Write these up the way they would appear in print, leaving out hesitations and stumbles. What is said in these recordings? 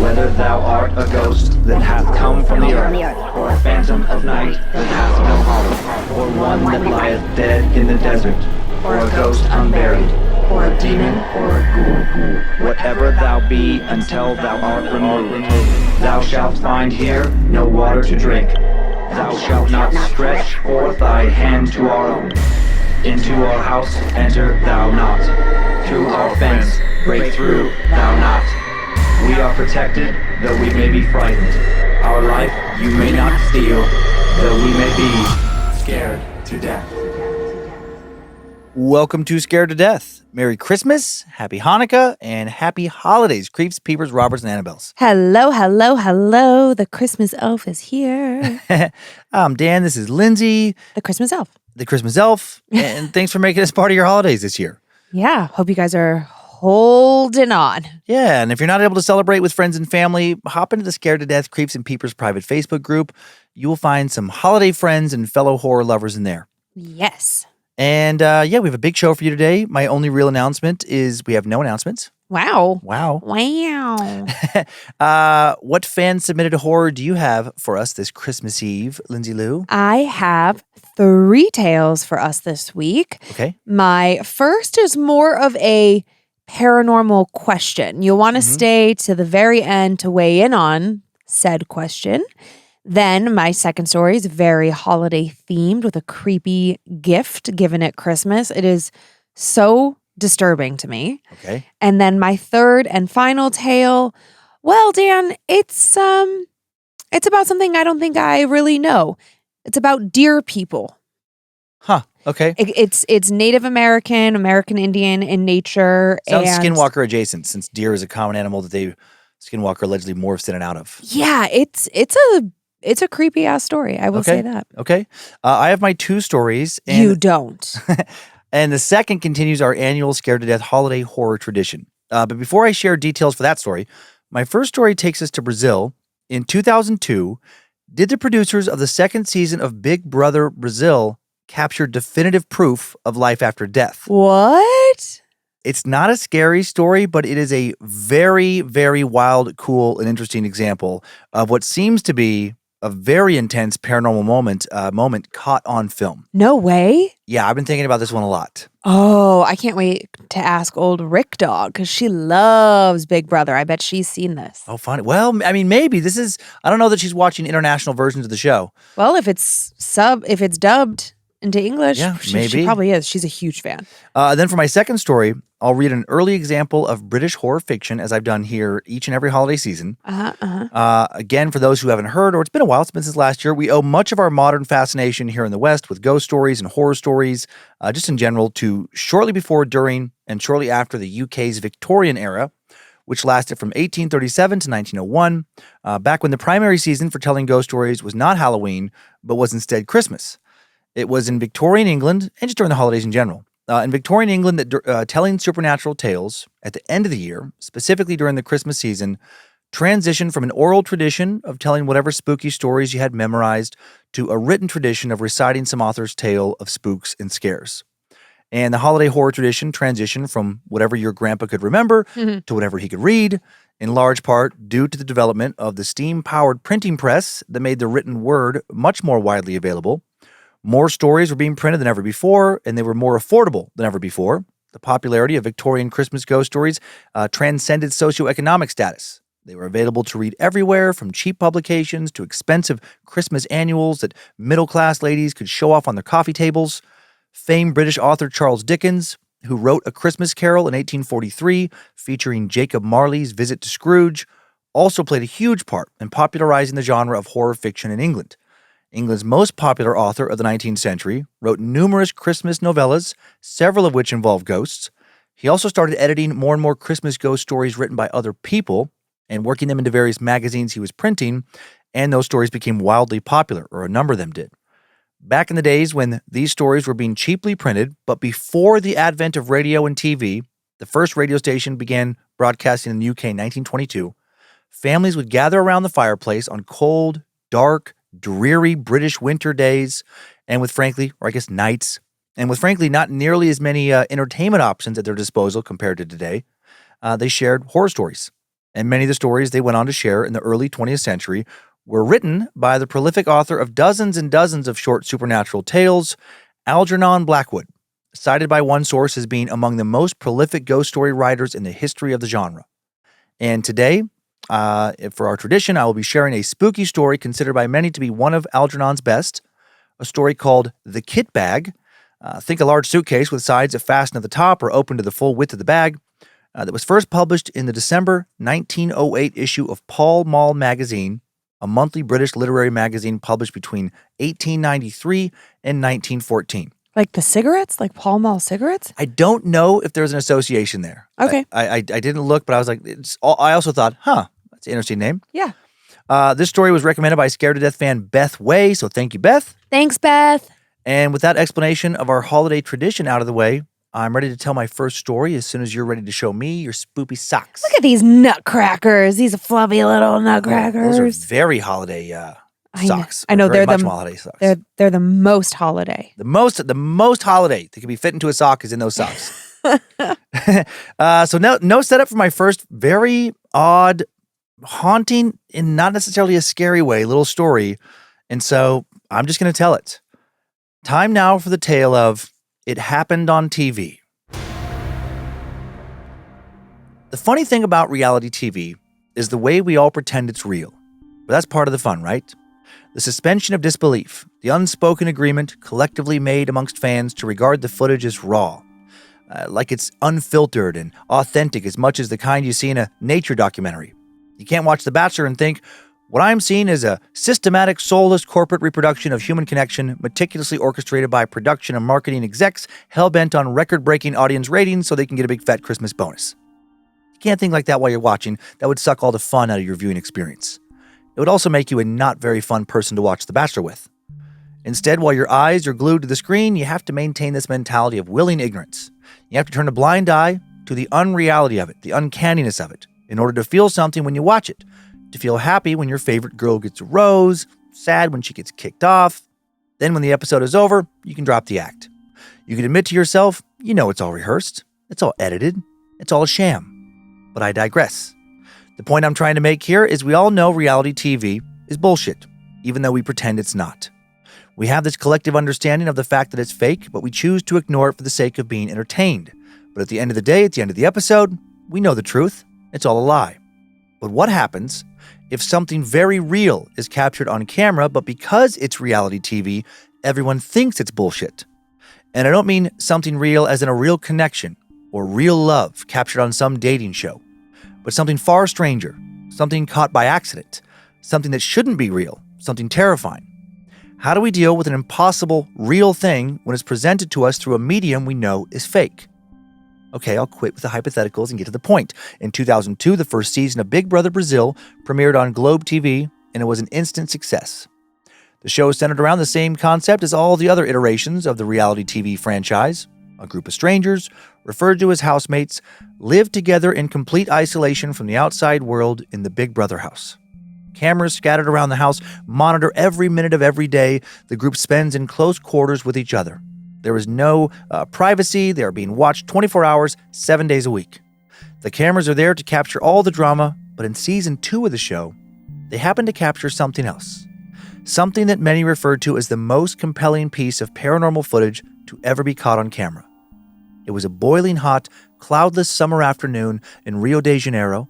Whether thou art a ghost that hath come from the earth, or a phantom of night that hath no hollow, or one that lieth dead in the desert, or a ghost unburied, or a demon, or a ghoul, whatever thou be until thou art removed, thou shalt find here no water to drink. Thou shalt not stretch forth thy hand to our own. Into our house enter thou not. Through our fence break through thou not. We are protected, though we may be frightened. Our life you may not steal, though we may be scared to death. Welcome to Scared to Death. Merry Christmas, Happy Hanukkah, and Happy Holidays, Creeps, Peepers, Roberts, and Annabelles. Hello, hello, hello. The Christmas elf is here. I'm Dan. This is Lindsay. The Christmas elf. The Christmas elf. And thanks for making us part of your holidays this year. Yeah, hope you guys are holding on. Yeah, and if you're not able to celebrate with friends and family, hop into the Scared to Death Creeps and Peepers private Facebook group. You will find some holiday friends and fellow horror lovers in there. Yes. And we have a big show for you today. My only real announcement is we have no announcements. Wow. Wow. Wow. What fan-submitted horror do you have for us this Christmas Eve, Lindsay Lou? I have 3 tales for us this week. Okay. My first is more of a paranormal question. You'll want to stay to the very end to weigh in on said question. Then my second story is very holiday themed with a creepy gift given at Christmas. It is so disturbing to me. Okay. And then my third and final tale, well, Dan, it's about something I don't think I really know. It's about deer people. Huh. Okay. It's Native American, American Indian in nature. Sounds and Skinwalker adjacent, since deer is a common animal that Skinwalker allegedly morphs in and out of. Yeah, it's a creepy ass story. I will say that. Okay. I have my 2 stories. And, You don't. And the second continues our annual Scared to Death holiday horror tradition. But before I share details for that story, my first story takes us to Brazil. In 2002, did the producers of the second season of Big Brother Brazil capture definitive proof of life after death? What? It's not a scary story, but it is a very, very wild, cool, and interesting example of what seems to be a very intense paranormal moment caught on film. No way. Yeah, I've been thinking about this one a lot. Oh, I can't wait to ask old Rick Dog because she loves Big Brother. I bet she's seen this. Oh, funny. Well, I mean, maybe this is. I don't know that she's watching international versions of the show. Well, if it's dubbed into English, Yeah, she maybe. probably is. She's a huge fan. Then for my second story, I'll read an early example of British horror fiction, as I've done here each and every holiday season. Again, for those who haven't heard, or it's been a while, it's been since last year, we owe much of our modern fascination here in the West with ghost stories and horror stories, just in general, to shortly before, during, and shortly after the UK's Victorian era, which lasted from 1837 to 1901, back when the primary season for telling ghost stories was not Halloween, but was instead Christmas. It was in Victorian England, and just during the holidays in general. In Victorian England, that telling supernatural tales at the end of the year, specifically during the Christmas season, transitioned from an oral tradition of telling whatever spooky stories you had memorized to a written tradition of reciting some author's tale of spooks and scares. And the holiday horror tradition transitioned from whatever your grandpa could remember to whatever he could read, in large part due to the development of the steam-powered printing press that made the written word much more widely available. More stories were being printed than ever before, and they were more affordable than ever before. The popularity of Victorian Christmas ghost stories transcended socioeconomic status. They were available to read everywhere, from cheap publications to expensive Christmas annuals that middle-class ladies could show off on their coffee tables. Famed British author Charles Dickens, who wrote A Christmas Carol in 1843, featuring Jacob Marley's visit to Scrooge, also played a huge part in popularizing the genre of horror fiction in England. England's most popular author of the 19th century wrote numerous Christmas novellas, several of which involve ghosts. He also started editing more and more Christmas ghost stories written by other people and working them into various magazines he was printing, and those stories became wildly popular, or a number of them did. Back in the days when these stories were being cheaply printed, but before the advent of radio and TV, the first radio station began broadcasting in the UK in 1922, families would gather around the fireplace on cold, dark, dreary British winter days, and with nights, and with frankly not nearly as many entertainment options at their disposal compared to today, they shared horror stories. And many of the stories they went on to share in the early 20th century were written by the prolific author of dozens and dozens of short supernatural tales, Algernon Blackwood, cited by one source as being among the most prolific ghost story writers in the history of the genre. And today, for our tradition, I will be sharing a spooky story considered by many to be one of Algernon's best, a story called The Kitbag. Think a large suitcase with sides that fasten at the top or open to the full width of the bag, that was first published in the December 1908 issue of Pall Mall magazine, a monthly British literary magazine published between 1893 and 1914. Like the cigarettes? Like Pall Mall cigarettes? I don't know if there's an association there. Okay. I didn't look, but I was like, I also thought, that's an interesting name. Yeah. This story was recommended by Scared to Death fan Beth Way, so thank you, Beth. Thanks, Beth. And with that explanation of our holiday tradition out of the way, I'm ready to tell my first story as soon as you're ready to show me your spoopy socks. Look at these nutcrackers. These fluffy little nutcrackers. Those are very holiday socks. I know very they're much the holiday socks. They're the most holiday. The most holiday that can be fit into a sock is in those socks. So no setup for my first very odd, haunting, in not necessarily a scary way, little story. And so I'm just going to tell it. Time now for the tale of It Happened on TV. The funny thing about reality TV is the way we all pretend it's real. But that's part of the fun, right? The suspension of disbelief, the unspoken agreement collectively made amongst fans to regard the footage as raw, like it's unfiltered and authentic as much as the kind you see in a nature documentary. You can't watch The Bachelor and think, what I'm seeing is a systematic, soulless corporate reproduction of human connection, meticulously orchestrated by production and marketing execs, hell-bent on record-breaking audience ratings so they can get a big fat Christmas bonus. You can't think like that while you're watching. That would suck all the fun out of your viewing experience. It would also make you a not very fun person to watch The Bachelor with. Instead, while your eyes are glued to the screen, you have to maintain this mentality of willing ignorance. You have to turn a blind eye to the unreality of it, the uncanniness of it, in order to feel something when you watch it. To feel happy when your favorite girl gets a rose, sad when she gets kicked off. Then when the episode is over, you can drop the act. You can admit to yourself, you know it's all rehearsed, it's all edited, it's all a sham. But I digress. The point I'm trying to make here is we all know reality TV is bullshit, even though we pretend it's not. We have this collective understanding of the fact that it's fake, but we choose to ignore it for the sake of being entertained. But at the end of the day, at the end of the episode, we know the truth. It's all a lie. But what happens if something very real is captured on camera, but because it's reality TV, everyone thinks it's bullshit? And I don't mean something real as in a real connection or real love captured on some dating show, but something far stranger, something caught by accident, something that shouldn't be real, something terrifying. How do we deal with an impossible, real thing when it's presented to us through a medium we know is fake? Okay, I'll quit with the hypotheticals and get to the point. In 2002, the first season of Big Brother Brazil premiered on Globe TV, and it was an instant success. The show is centered around the same concept as all the other iterations of the reality TV franchise. A group of strangers, referred to as housemates, live together in complete isolation from the outside world in the Big Brother house. Cameras scattered around the house monitor every minute of every day the group spends in close quarters with each other. There is no privacy. They are being watched 24 hours, 7 days a week. The cameras are there to capture all the drama, but in season 2 of the show, they happen to capture something else. Something that many refer to as the most compelling piece of paranormal footage to ever be caught on camera. It was a boiling hot, cloudless summer afternoon in Rio de Janeiro.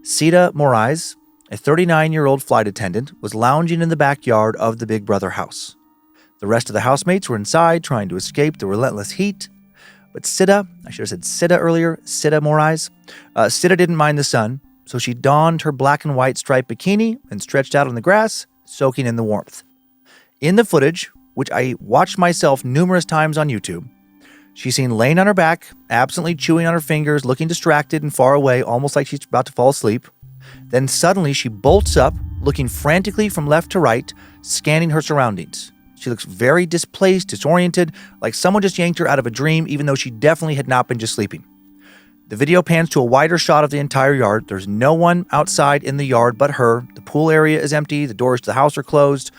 Cida Moraes, a 39-year-old flight attendant, was lounging in the backyard of the Big Brother house. The rest of the housemates were inside trying to escape the relentless heat. But Cida, I should have said Cida earlier, Cida Moraes, Cida didn't mind the sun, so she donned her black and white striped bikini and stretched out on the grass, soaking in the warmth. In the footage, which I watched myself numerous times on YouTube, she's seen laying on her back, absently chewing on her fingers, looking distracted and far away, almost like she's about to fall asleep. Then suddenly she bolts up, looking frantically from left to right, scanning her surroundings. She looks very displaced, disoriented, like someone just yanked her out of a dream, even though she definitely had not been just sleeping. The video pans to a wider shot of the entire yard. There's no one outside in the yard but her. The pool area is empty. The doors to the house are closed.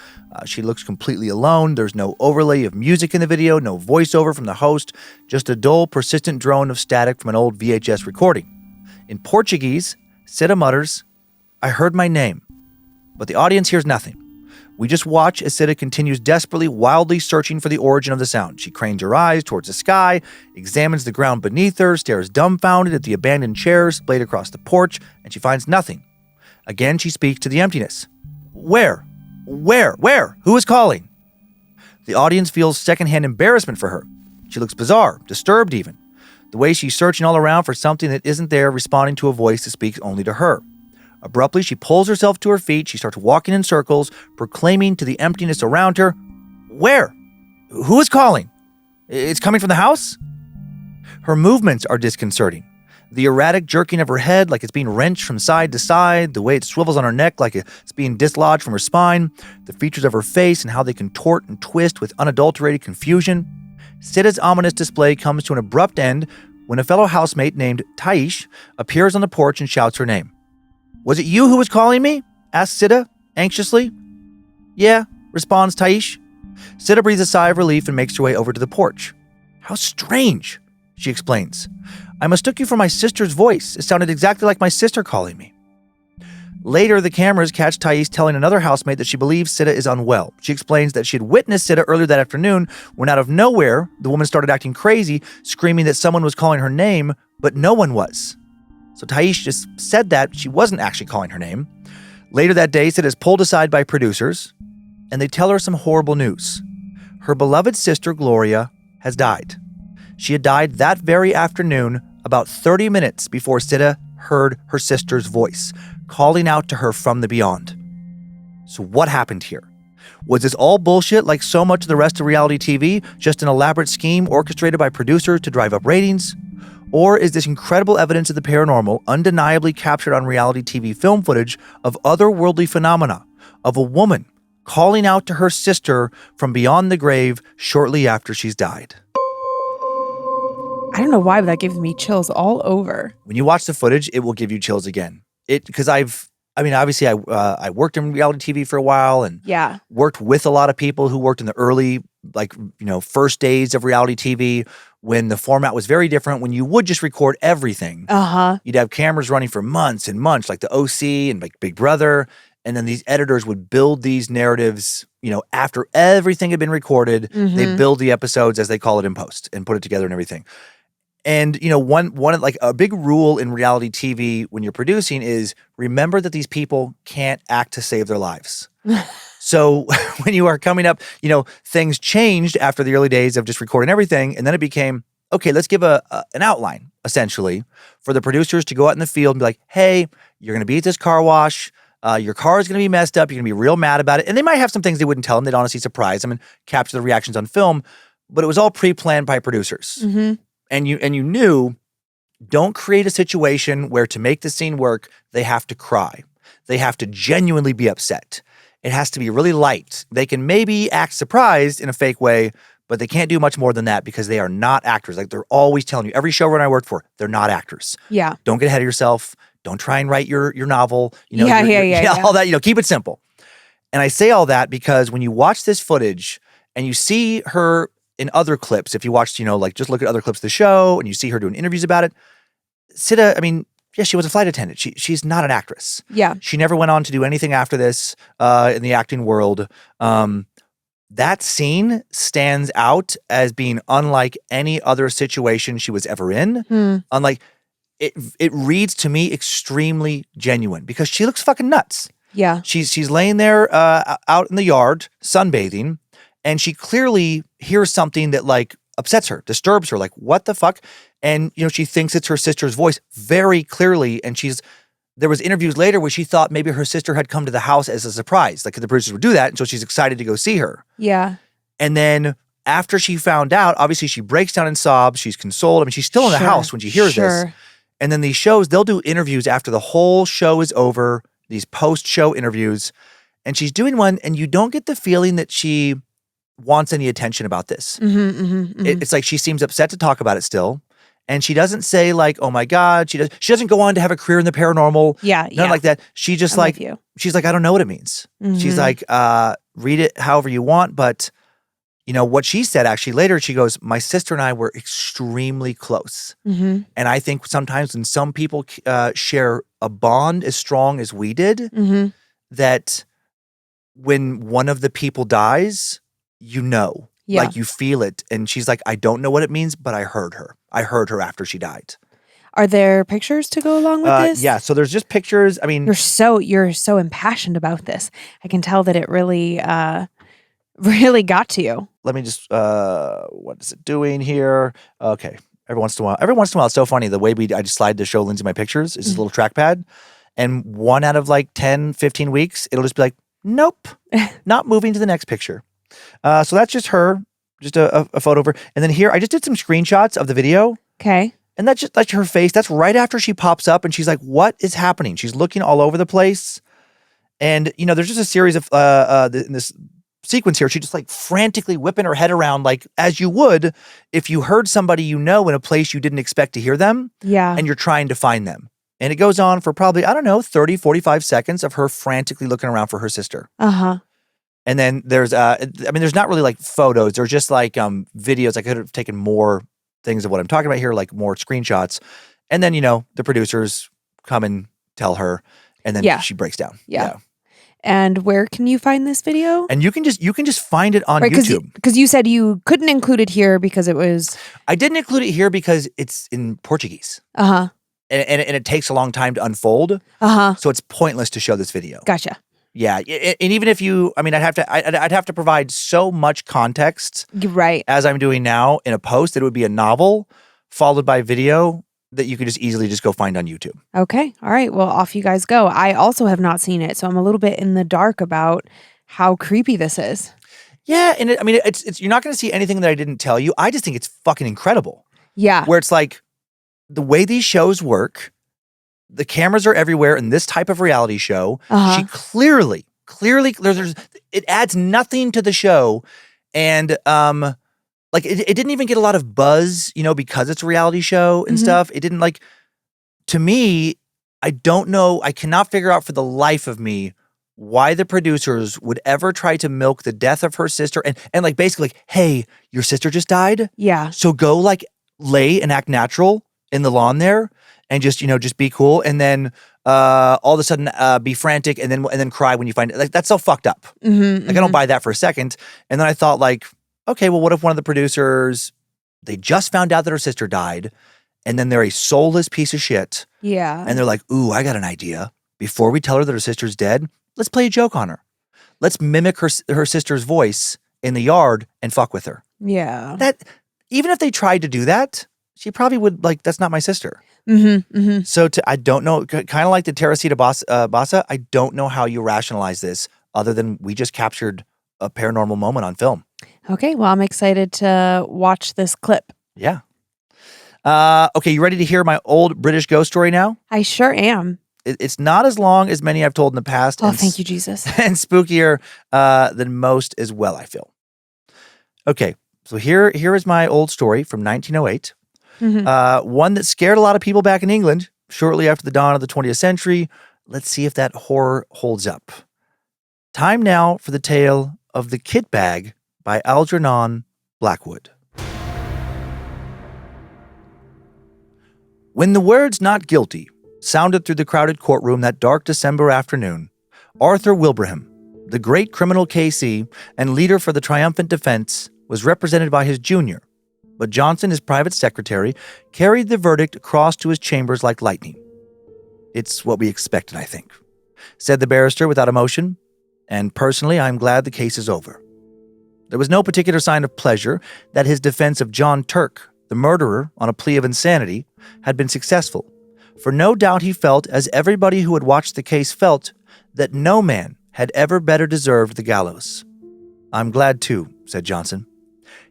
She looks completely alone. There's no overlay of music in the video, no voiceover from the host, just a dull, persistent drone of static from an old VHS recording. In Portuguese, Sita mutters, "I heard my name," but the audience hears nothing. We just watch as Sita continues desperately, wildly searching for the origin of the sound. She cranes her eyes towards the sky, examines the ground beneath her, stares dumbfounded at the abandoned chairs splayed across the porch, and she finds nothing. Again, she speaks to the emptiness. Where? Who is calling? The audience feels secondhand embarrassment for her. She looks bizarre, disturbed even. The way she's searching all around for something that isn't there, responding to a voice that speaks only to her. Abruptly, she pulls herself to her feet. She starts walking in circles, proclaiming to the emptiness around her, "Where? Who is calling? It's coming from the house?" Her movements are disconcerting. The erratic jerking of her head like it's being wrenched from side to side, the way it swivels on her neck like it's being dislodged from her spine, the features of her face and how they contort and twist with unadulterated confusion. Sita's ominous display comes to an abrupt end when a fellow housemate named Taish appears on the porch and shouts her name. "Was it you who was calling me?" asks Sita, anxiously. "Yeah," responds Taish. Sita breathes a sigh of relief and makes her way over to the porch. "How strange," she explains. "I mistook you for my sister's voice. It sounded exactly like my sister calling me." Later, the cameras catch Thais telling another housemate that she believes Sita is unwell. She explains that she had witnessed Sita earlier that afternoon when out of nowhere, the woman started acting crazy, screaming that someone was calling her name, but no one was. So Thais just said that she wasn't actually calling her name. Later that day, Sita is pulled aside by producers, and they tell her some horrible news. Her beloved sister, Gloria, has died. She had died that very afternoon, about 30 minutes before Sita heard her sister's voice, calling out to her from the beyond. So what happened here? Was this all bullshit like so much of the rest of reality TV, just an elaborate scheme orchestrated by producers to drive up ratings? Or is this incredible evidence of the paranormal undeniably captured on reality TV film footage of otherworldly phenomena, of a woman calling out to her sister from beyond the grave shortly after she's died? I don't know why, but that gives me chills all over. When you watch the footage, it will give you chills again. Because obviously I worked in reality TV for a while and worked with a lot of people who worked in the early, first days of reality TV when the format was very different, when you would just record everything. You'd have cameras running for months and months, like the OC and like Big Brother. And then these editors would build these narratives, after everything had been recorded, they build the episodes as they call it in post and put it together and everything. And, one like a big rule in reality TV when you're producing is remember that these people can't act to save their lives. So when you are coming up, things changed after the early days of just recording everything. And then it became, okay, let's give an outline, essentially, for the producers to go out in the field and be like, hey, you're going to be at this car wash. Your car is going to be messed up. You're going to be real mad about it. And they might have some things they wouldn't tell them. They'd honestly surprise them and capture the reactions on film. But it was all pre-planned by producers. And you knew, don't create a situation where to make the scene work, they have to cry. They have to genuinely be upset. It has to be really light. They can maybe act surprised in a fake way, but they can't do much more than that because they are not actors. Like they're always telling you, every showrunner I worked for, they're not actors. Yeah. Don't get ahead of yourself. Don't try and write your novel. Yeah. All that, keep it simple. And I say all that because when you watch this footage and you see her in other clips, if you watched, just look at other clips of the show and you see her doing interviews about it, Sita, she was a flight attendant. She's not an actress. Yeah. She never went on to do anything after this in the acting world. That scene stands out as being unlike any other situation she was ever in. Unlike, it reads to me extremely genuine because she looks fucking nuts. Yeah. She's laying there out in the yard, sunbathing, and she clearly hears something that upsets her, disturbs her. Like, what the fuck? And, she thinks it's her sister's voice very clearly. And there was interviews later where she thought maybe her sister had come to the house as a surprise. Like the producers would do that. And so she's excited to go see her. Yeah. And then after she found out, obviously she breaks down and sobs. She's consoled. She's still in the house when she hears this. And then these shows, they'll do interviews after the whole show is over, these post-show interviews. And she's doing one and you don't get the feeling that she wants any attention about this. It's like she seems upset to talk about it still. And she doesn't say oh my God, she doesn't go on to have a career in the paranormal. None like that. She just she's like, I don't know what it means. She's like, read it however you want, but what she said actually later, she goes, my sister and I were extremely close. Mm-hmm. And I think sometimes when some people share a bond as strong as we did, Mm-hmm. that when one of the people dies, Yeah. like you feel it. And she's like, I don't know what it means, but I heard her. I heard her after she died. Are there pictures to go along with this? Yeah. So there's just pictures. I mean, You're so impassioned about this. I can tell that it really, really got to you. let me just, what is it doing here? Okay. Every once in a while, it's so funny. The way I just slide to show Lindsay my pictures is this little trackpad. And 1 out of like 10, 15 weeks, it'll just be like, nope, not moving to the next picture. So that's just her, just a photo of her. And then here, I just did some screenshots of the video. Okay. And that's just like her face. That's right after she pops up and she's like, what is happening? She's looking all over the place. And, there's just a series of, in this sequence here, she's just like frantically whipping her head around, like as you would if you heard somebody in a place you didn't expect to hear them. Yeah. And you're trying to find them. And it goes on for probably, 30, 45 seconds of her frantically looking around for her sister. Uh-huh. And then there's, there's not really like photos. There's just like videos. I could have taken more things of what I'm talking about here, like more screenshots. And then, the producers come and tell her, and then she breaks down. Yeah. And where can you find this video? And you can just find it on YouTube. Because you said you couldn't include it here because it was... I didn't include it here because it's in Portuguese. Uh-huh. And it takes a long time to unfold. Uh-huh. So it's pointless to show this video. Gotcha. Yeah. And even if I'd have to provide so much context. Right. As I'm doing now in a post, that it would be a novel followed by video that you could just easily just go find on YouTube. Okay. All right. Well, off you guys go. I also have not seen it, so I'm a little bit in the dark about how creepy this is. Yeah. And it's you're not going to see anything that I didn't tell you. I just think it's fucking incredible. Yeah. Where it's like the way these shows work, the cameras are everywhere in this type of reality show. Uh-huh. She clearly, it adds nothing to the show. And, like it didn't even get a lot of buzz, because it's a reality show and stuff. It didn't to me, I don't know. I cannot figure out for the life of me why the producers would ever try to milk the death of her sister and like basically like, hey, your sister just died. Yeah. So go like lay and act natural in the lawn there and just, just be cool. And then all of a sudden be frantic and then cry when you find it. Like that's so fucked up. Mm-hmm, I don't buy that for a second. And then I thought like, okay, well, what if one of the producers, they just found out that her sister died and then they're a soulless piece of shit. Yeah. And they're like, ooh, I got an idea. Before we tell her that her sister's dead, let's play a joke on her. Let's mimic her sister's voice in the yard and fuck with her. Yeah. That, even if they tried to do that, she probably would that's not my sister. Mm-hmm. Mm-hmm. So I don't know, kind of like the Teresita Basa, I don't know how you rationalize this other than we just captured a paranormal moment on film. Okay, well, I'm excited to watch this clip. Yeah. Okay, you ready to hear my old British ghost story now? I sure am. It's not as long as many I've told in the past. Oh, thank you, Jesus. And spookier than most as well, I feel. Okay, so here is my old story from 1908. Mm-hmm. One that scared a lot of people back in England shortly after the dawn of the 20th century. Let's see if that horror holds up. Time now for the tale of the kitbag by Algernon Blackwood. When the words "not guilty" sounded through the crowded courtroom that dark December afternoon, Arthur Wilbraham, the great criminal KC and leader for the triumphant defense, was represented by his junior, but Johnson, his private secretary, carried the verdict across to his chambers like lightning. "It's what we expected, I think," said the barrister without emotion, "and personally, I'm glad the case is over." There was no particular sign of pleasure that his defense of John Turk, the murderer, on a plea of insanity, had been successful, for no doubt he felt, as everybody who had watched the case felt, that no man had ever better deserved the gallows. "I'm glad too," said Johnson.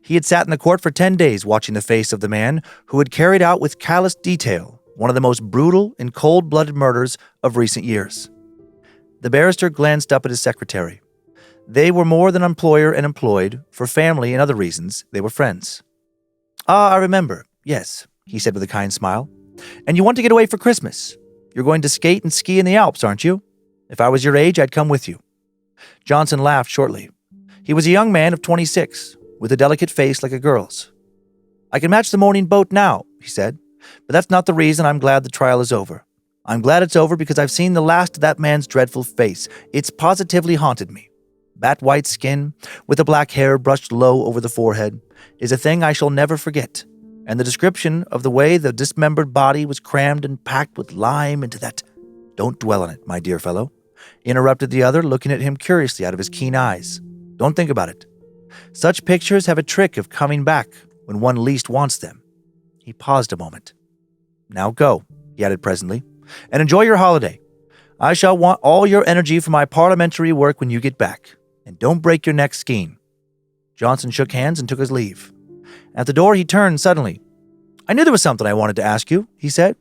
He had sat in the court for 10 days watching the face of the man who had carried out with callous detail one of the most brutal and cold-blooded murders of recent years. The barrister glanced up at his secretary. They were more than employer and employed, for family and other reasons, they were friends. "Ah, I remember. Yes," he said with a kind smile. "And you want to get away for Christmas. You're going to skate and ski in the Alps, aren't you? If I was your age, I'd come with you." Johnson laughed shortly. He was a young man of 26, with a delicate face like a girl's. "I can match the morning boat now," he said, "but that's not the reason I'm glad the trial is over. I'm glad it's over because I've seen the last of that man's dreadful face. It's positively haunted me. Bat-white skin, with the black hair brushed low over the forehead, is a thing I shall never forget. And the description of the way the dismembered body was crammed and packed with lime into that—" "Don't dwell on it, my dear fellow," interrupted the other, looking at him curiously out of his keen eyes. "Don't think about it. Such pictures have a trick of coming back when one least wants them." He paused a moment. "Now go," he added presently, "and enjoy your holiday. I shall want all your energy for my parliamentary work when you get back. And don't break your neck skiing." Johnson shook hands and took his leave. At the door, he turned suddenly. "I knew there was something I wanted to ask you," he said.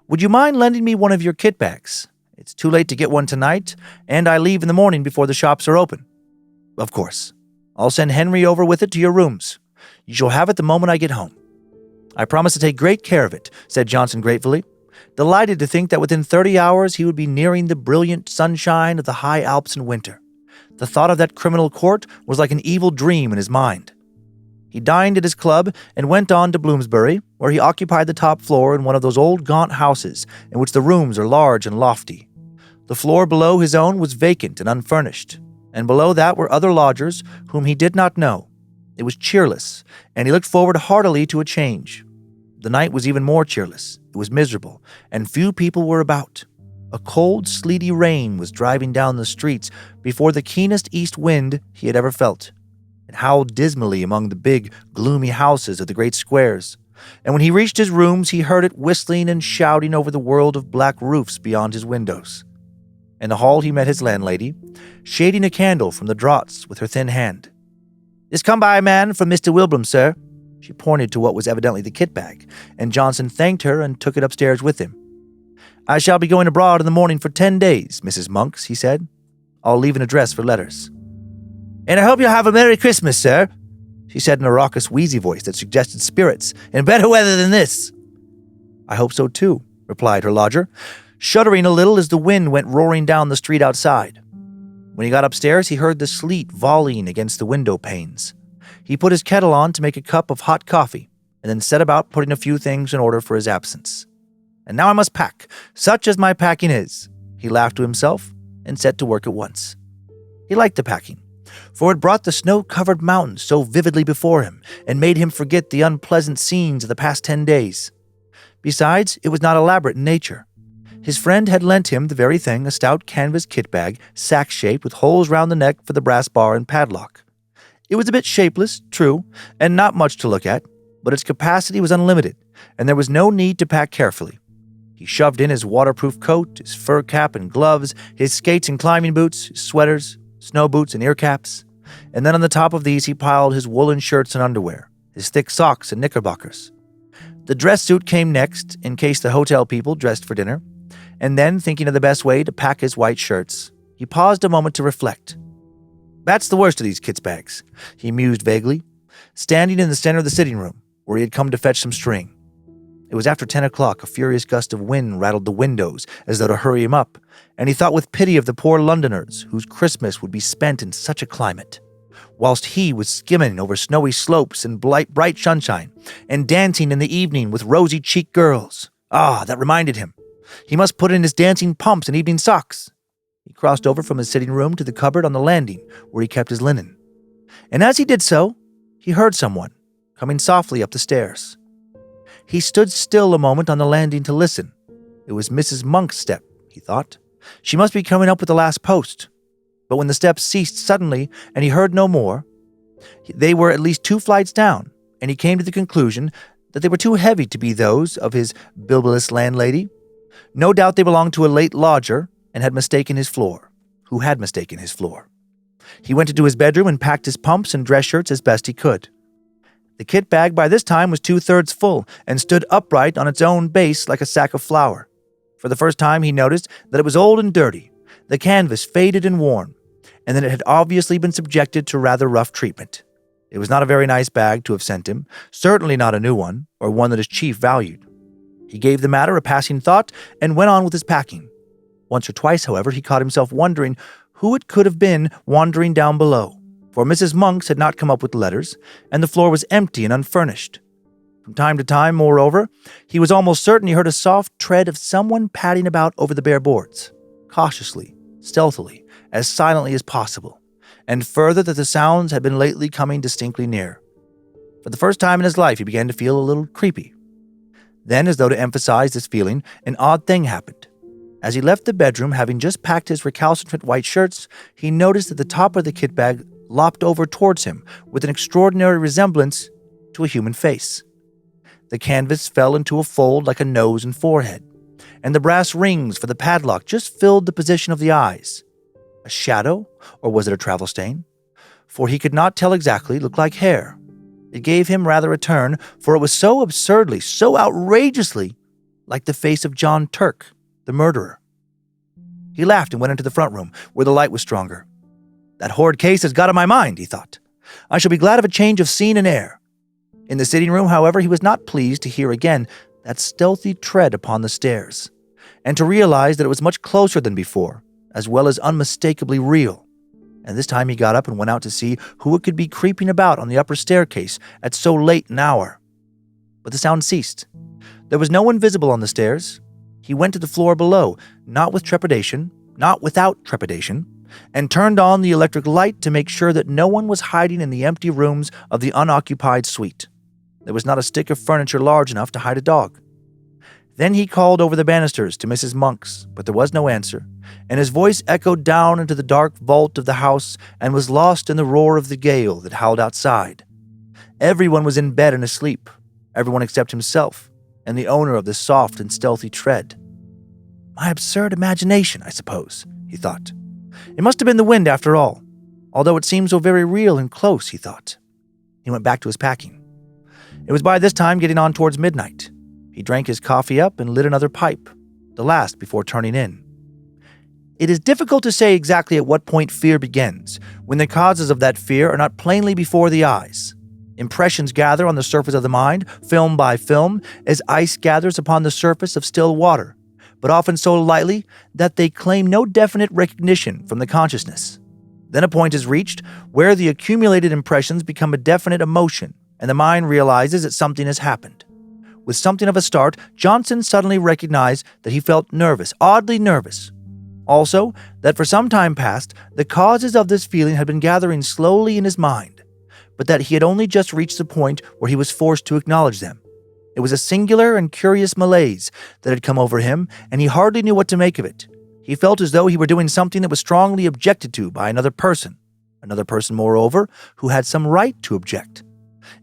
"Would you mind lending me one of your kit bags? It's too late to get one tonight, and I leave in the morning before the shops are open." "Of course. I'll send Henry over with it to your rooms. You shall have it the moment I get home." "I promise to take great care of it," said Johnson gratefully, delighted to think that within 30 hours he would be nearing the brilliant sunshine of the high Alps in winter. The thought of that criminal court was like an evil dream in his mind. He dined at his club and went on to Bloomsbury, where he occupied the top floor in one of those old gaunt houses in which the rooms are large and lofty. The floor below his own was vacant and unfurnished, and below that were other lodgers whom he did not know. It was cheerless, and he looked forward heartily to a change. The night was even more cheerless. It was miserable, and few people were about. A cold, sleety rain was driving down the streets before the keenest east wind he had ever felt. It howled dismally among the big, gloomy houses of the great squares, and when he reached his rooms he heard it whistling and shouting over the world of black roofs beyond his windows. In the hall he met his landlady, shading a candle from the draughts with her thin hand. "Is come by a man from Mr. Wilbraham, sir." She pointed to what was evidently the kit bag, and Johnson thanked her and took it upstairs with him. "I shall be going abroad in the morning for 10 days, Mrs. Monks," he said. "I'll leave an address for letters." "And I hope you'll have a Merry Christmas, sir," she said in a raucous, wheezy voice that suggested spirits, "and better weather than this." "I hope so too," replied her lodger, shuddering a little as the wind went roaring down the street outside. When he got upstairs, he heard the sleet volleying against the window panes. He put his kettle on to make a cup of hot coffee, and then set about putting a few things in order for his absence. "And now I must pack, such as my packing is," he laughed to himself, and set to work at once. He liked the packing, for it brought the snow-covered mountains so vividly before him, and made him forget the unpleasant scenes of the past 10 days. Besides, it was not elaborate in nature. His friend had lent him the very thing, a stout canvas kit bag, sack-shaped with holes round the neck for the brass bar and padlock. It was a bit shapeless, true, and not much to look at, but its capacity was unlimited, and there was no need to pack carefully. He shoved in his waterproof coat, his fur cap and gloves, his skates and climbing boots, his sweaters, snow boots and ear caps, and then on the top of these he piled his woolen shirts and underwear, his thick socks and knickerbockers. The dress suit came next, in case the hotel people dressed for dinner, and then, thinking of the best way to pack his white shirts, he paused a moment to reflect. "That's the worst of these kit bags," he mused vaguely, standing in the center of the sitting room, where he had come to fetch some string. It was after 10 o'clock. A furious gust of wind rattled the windows as though to hurry him up, and he thought with pity of the poor Londoners whose Christmas would be spent in such a climate, whilst he was skimming over snowy slopes in bright sunshine, and dancing in the evening with rosy-cheeked girls. Ah, that reminded him. He must put in his dancing pumps and evening socks. He crossed over from his sitting room to the cupboard on the landing where he kept his linen. And as he did so, he heard someone coming softly up the stairs. He stood still a moment on the landing to listen. It was Mrs. Monk's step, he thought. She must be coming up with the last post. But when the steps ceased suddenly and he heard no more, they were at least 2 flights down, and he came to the conclusion that they were too heavy to be those of his bilbulous landlady. No doubt they belonged to a late lodger and had mistaken his floor, who had mistaken his floor. He went into his bedroom and packed his pumps and dress shirts as best he could. The kit bag by this time was 2/3 full and stood upright on its own base like a sack of flour. For the first time he noticed that it was old and dirty, the canvas faded and worn, and that it had obviously been subjected to rather rough treatment. It was not a very nice bag to have sent him, certainly not a new one, or one that his chief valued. He gave the matter a passing thought and went on with his packing. Once or twice, however, he caught himself wondering who it could have been wandering down below. for Mrs. Monks had not come up with letters, and the floor was empty and unfurnished. From time to time, moreover, he was almost certain he heard a soft tread of someone padding about over the bare boards, cautiously, stealthily, as silently as possible, and further that the sounds had been lately coming distinctly near. For the first time in his life, he began to feel a little creepy. Then, as though to emphasize this feeling, an odd thing happened. As he left the bedroom, having just packed his recalcitrant white shirts, he noticed that the top of the kitbag lopped over towards him with an extraordinary resemblance to a human face. The canvas fell into a fold like a nose and forehead, and the brass rings for the padlock just filled the position of the eyes. A shadow, or was it a travel stain? For he could not tell exactly, looked like hair. It gave him rather a turn, for it was so absurdly, so outrageously like the face of John Turk, the murderer. He laughed and went into the front room, where the light was stronger. That horrid case has got on my mind, he thought. I shall be glad of a change of scene and air. In the sitting room, however, he was not pleased to hear again that stealthy tread upon the stairs, and to realize that it was much closer than before, as well as unmistakably real. And this time he got up and went out to see who it could be creeping about on the upper staircase at so late an hour. But the sound ceased. There was no one visible on the stairs. He went to the floor below, not without trepidation, and turned on the electric light to make sure that no one was hiding in the empty rooms of the unoccupied suite. There was not a stick of furniture large enough to hide a dog. Then he called over the banisters to Mrs. Monks, but there was no answer, and his voice echoed down into the dark vault of the house and was lost in the roar of the gale that howled outside. Everyone was in bed and asleep, everyone except himself, and the owner of the soft and stealthy tread. My absurd imagination, I suppose, he thought. It must have been the wind after all, although it seemed so very real and close, he thought. He went back to his packing. It was by this time getting on towards midnight. He drank his coffee up and lit another pipe, the last before turning in. It is difficult to say exactly at what point fear begins, when the causes of that fear are not plainly before the eyes. Impressions gather on the surface of the mind, film by film, as ice gathers upon the surface of still water, but often so lightly that they claim no definite recognition from the consciousness. Then a point is reached where the accumulated impressions become a definite emotion, and the mind realizes that something has happened. With something of a start, Johnson suddenly recognized that he felt nervous, oddly nervous. Also, that for some time past, the causes of this feeling had been gathering slowly in his mind, but that he had only just reached the point where he was forced to acknowledge them. It was a singular and curious malaise that had come over him, and he hardly knew what to make of it. He felt as though he were doing something that was strongly objected to by another person, moreover, who had some right to object.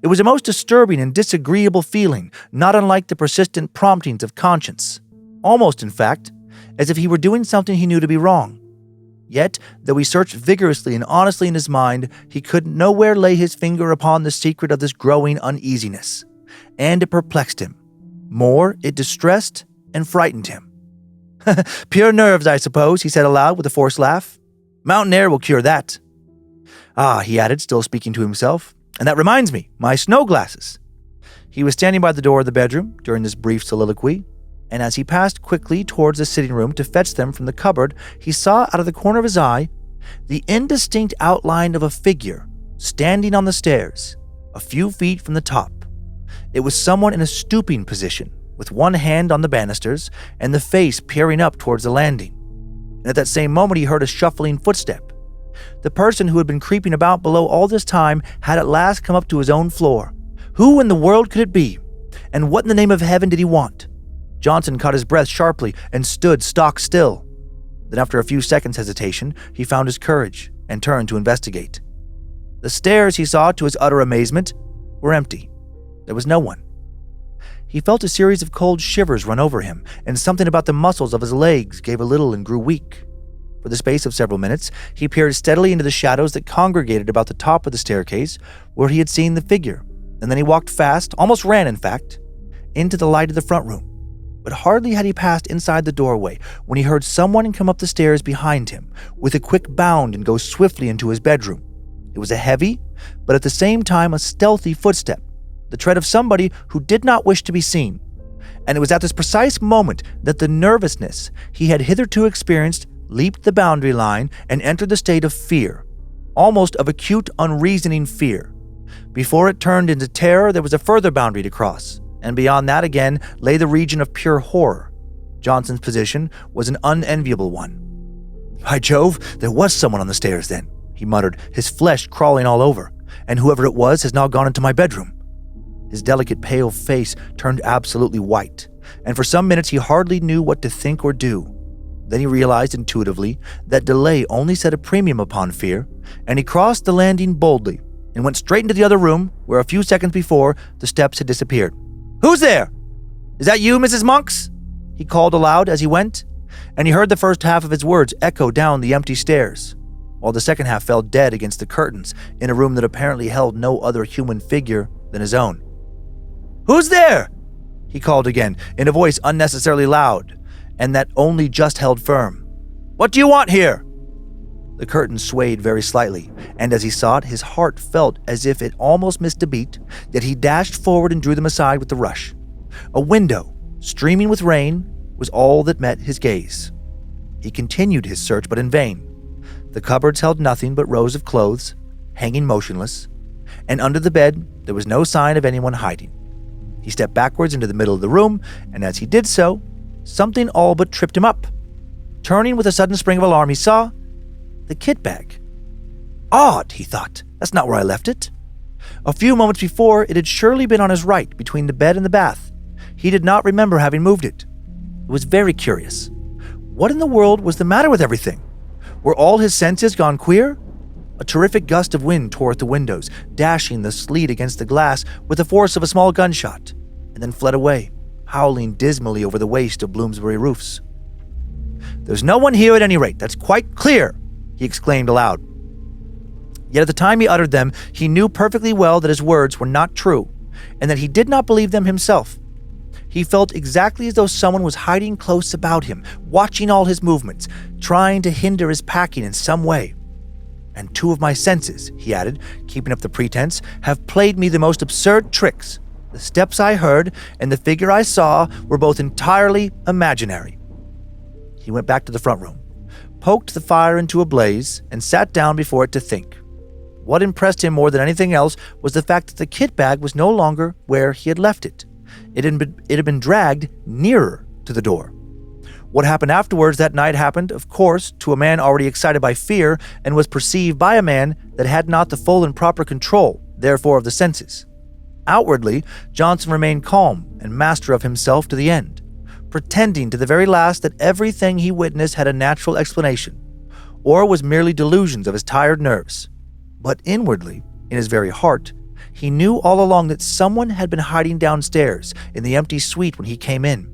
It was a most disturbing and disagreeable feeling, not unlike the persistent promptings of conscience. Almost, in fact, as if he were doing something he knew to be wrong. Yet, though he searched vigorously and honestly in his mind, he could nowhere lay his finger upon the secret of this growing uneasiness. And it perplexed him. More, it distressed and frightened him. Pure nerves, I suppose, he said aloud with a forced laugh. Mountain air will cure that. Ah, he added, still speaking to himself. And that reminds me, my snow glasses. He was standing by the door of the bedroom during this brief soliloquy, and as he passed quickly towards the sitting room to fetch them from the cupboard, he saw out of the corner of his eye the indistinct outline of a figure standing on the stairs, a few feet from the top. It was someone in a stooping position, with one hand on the banisters and the face peering up towards the landing. And at that same moment he heard a shuffling footstep. The person who had been creeping about below all this time had at last come up to his own floor. Who in the world could it be? And what in the name of heaven did he want? Johnson caught his breath sharply and stood stock still. Then after a few seconds' hesitation, he found his courage and turned to investigate. The stairs, he saw to his utter amazement, were empty. There was no one. He felt a series of cold shivers run over him, and something about the muscles of his legs gave a little and grew weak. For the space of several minutes, he peered steadily into the shadows that congregated about the top of the staircase where he had seen the figure, and then he walked fast, almost ran in fact, into the light of the front room. But hardly had he passed inside the doorway when he heard someone come up the stairs behind him with a quick bound and go swiftly into his bedroom. It was a heavy, but at the same time a stealthy footstep, the tread of somebody who did not wish to be seen. And it was at this precise moment that the nervousness he had hitherto experienced leaped the boundary line and entered the state of fear, almost of acute, unreasoning fear. Before it turned into terror, there was a further boundary to cross, and beyond that again lay the region of pure horror. Johnson's position was an unenviable one. "By Jove, there was someone on the stairs then," he muttered, his flesh crawling all over, "and whoever it was has now gone into my bedroom." His delicate pale face turned absolutely white, and for some minutes he hardly knew what to think or do. Then he realized intuitively that delay only set a premium upon fear, and he crossed the landing boldly and went straight into the other room where a few seconds before the steps had disappeared. "Who's there? Is that you, Mrs. Monks?" he called aloud as he went, and he heard the first half of his words echo down the empty stairs, while the second half fell dead against the curtains in a room that apparently held no other human figure than his own. "Who's there?" he called again, in a voice unnecessarily loud, and that only just held firm. "What do you want here?" The curtain swayed very slightly, and as he saw it, his heart felt as if it almost missed a beat, yet he dashed forward and drew them aside with a rush. A window, streaming with rain, was all that met his gaze. He continued his search, but in vain. The cupboards held nothing but rows of clothes, hanging motionless, and under the bed there was no sign of anyone hiding. He stepped backwards into the middle of the room, and as he did so, something all but tripped him up. Turning with a sudden spring of alarm, he saw the kitbag. Odd, he thought. That's not where I left it. A few moments before, it had surely been on his right, between the bed and the bath. He did not remember having moved it. It was very curious. What in the world was the matter with everything? Were all his senses gone queer? A terrific gust of wind tore at the windows, dashing the sleet against the glass with the force of a small gunshot, and then fled away, howling dismally over the waste of Bloomsbury roofs. "There's no one here at any rate, that's quite clear," he exclaimed aloud. Yet at the time he uttered them, he knew perfectly well that his words were not true, and that he did not believe them himself. He felt exactly as though someone was hiding close about him, watching all his movements, trying to hinder his packing in some way. "And two of my senses," he added, keeping up the pretense, "have played me the most absurd tricks. The steps I heard and the figure I saw were both entirely imaginary." He went back to the front room, poked the fire into a blaze, and sat down before it to think. What impressed him more than anything else was the fact that the kitbag was no longer where he had left it. It had been dragged nearer to the door. What happened afterwards that night happened, of course, to a man already excited by fear, and was perceived by a man that had not the full and proper control, therefore, of the senses. Outwardly, Johnson remained calm and master of himself to the end, pretending to the very last that everything he witnessed had a natural explanation, or was merely delusions of his tired nerves. But inwardly, in his very heart, he knew all along that someone had been hiding downstairs in the empty suite when he came in,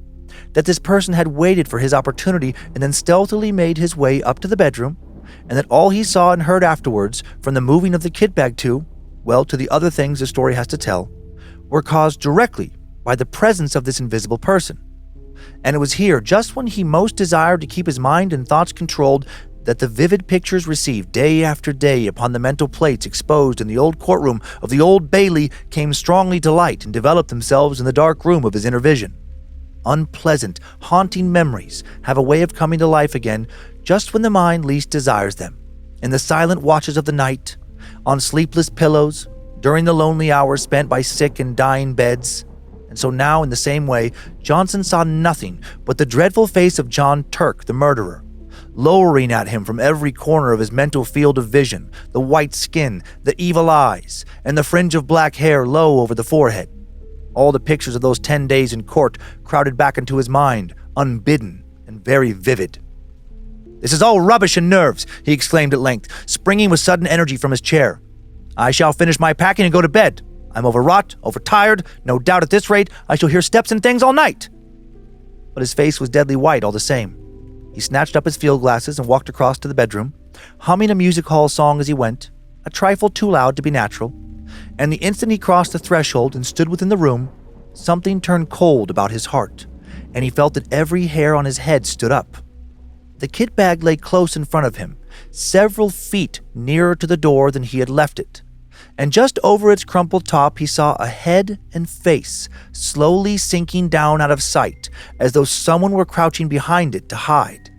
that this person had waited for his opportunity and then stealthily made his way up to the bedroom, and that all he saw and heard afterwards, from the moving of the kitbag to the other things the story has to tell, were caused directly by the presence of this invisible person. And it was here, just when he most desired to keep his mind and thoughts controlled, that the vivid pictures received day after day upon the mental plates exposed in the old courtroom of the Old Bailey came strongly to light and developed themselves in the dark room of his inner vision. Unpleasant, haunting memories have a way of coming to life again just when the mind least desires them, in the silent watches of the night, on sleepless pillows, during the lonely hours spent by sick and dying beds. And so now, in the same way, Johnson saw nothing but the dreadful face of John Turk, the murderer, lowering at him from every corner of his mental field of vision, the white skin, the evil eyes, and the fringe of black hair low over the forehead. All the pictures of those 10 days in court crowded back into his mind, unbidden and very vivid. "This is all rubbish and nerves," he exclaimed at length, springing with sudden energy from his chair. "I shall finish my packing and go to bed. I'm overwrought, overtired. No doubt at this rate I shall hear steps and things all night." But his face was deadly white all the same. He snatched up his field glasses and walked across to the bedroom, humming a music hall song as he went, a trifle too loud to be natural. And the instant he crossed the threshold and stood within the room, something turned cold about his heart, and he felt that every hair on his head stood up. The kitbag lay close in front of him, several feet nearer to the door than he had left it, and just over its crumpled top he saw a head and face slowly sinking down out of sight, as though someone were crouching behind it to hide.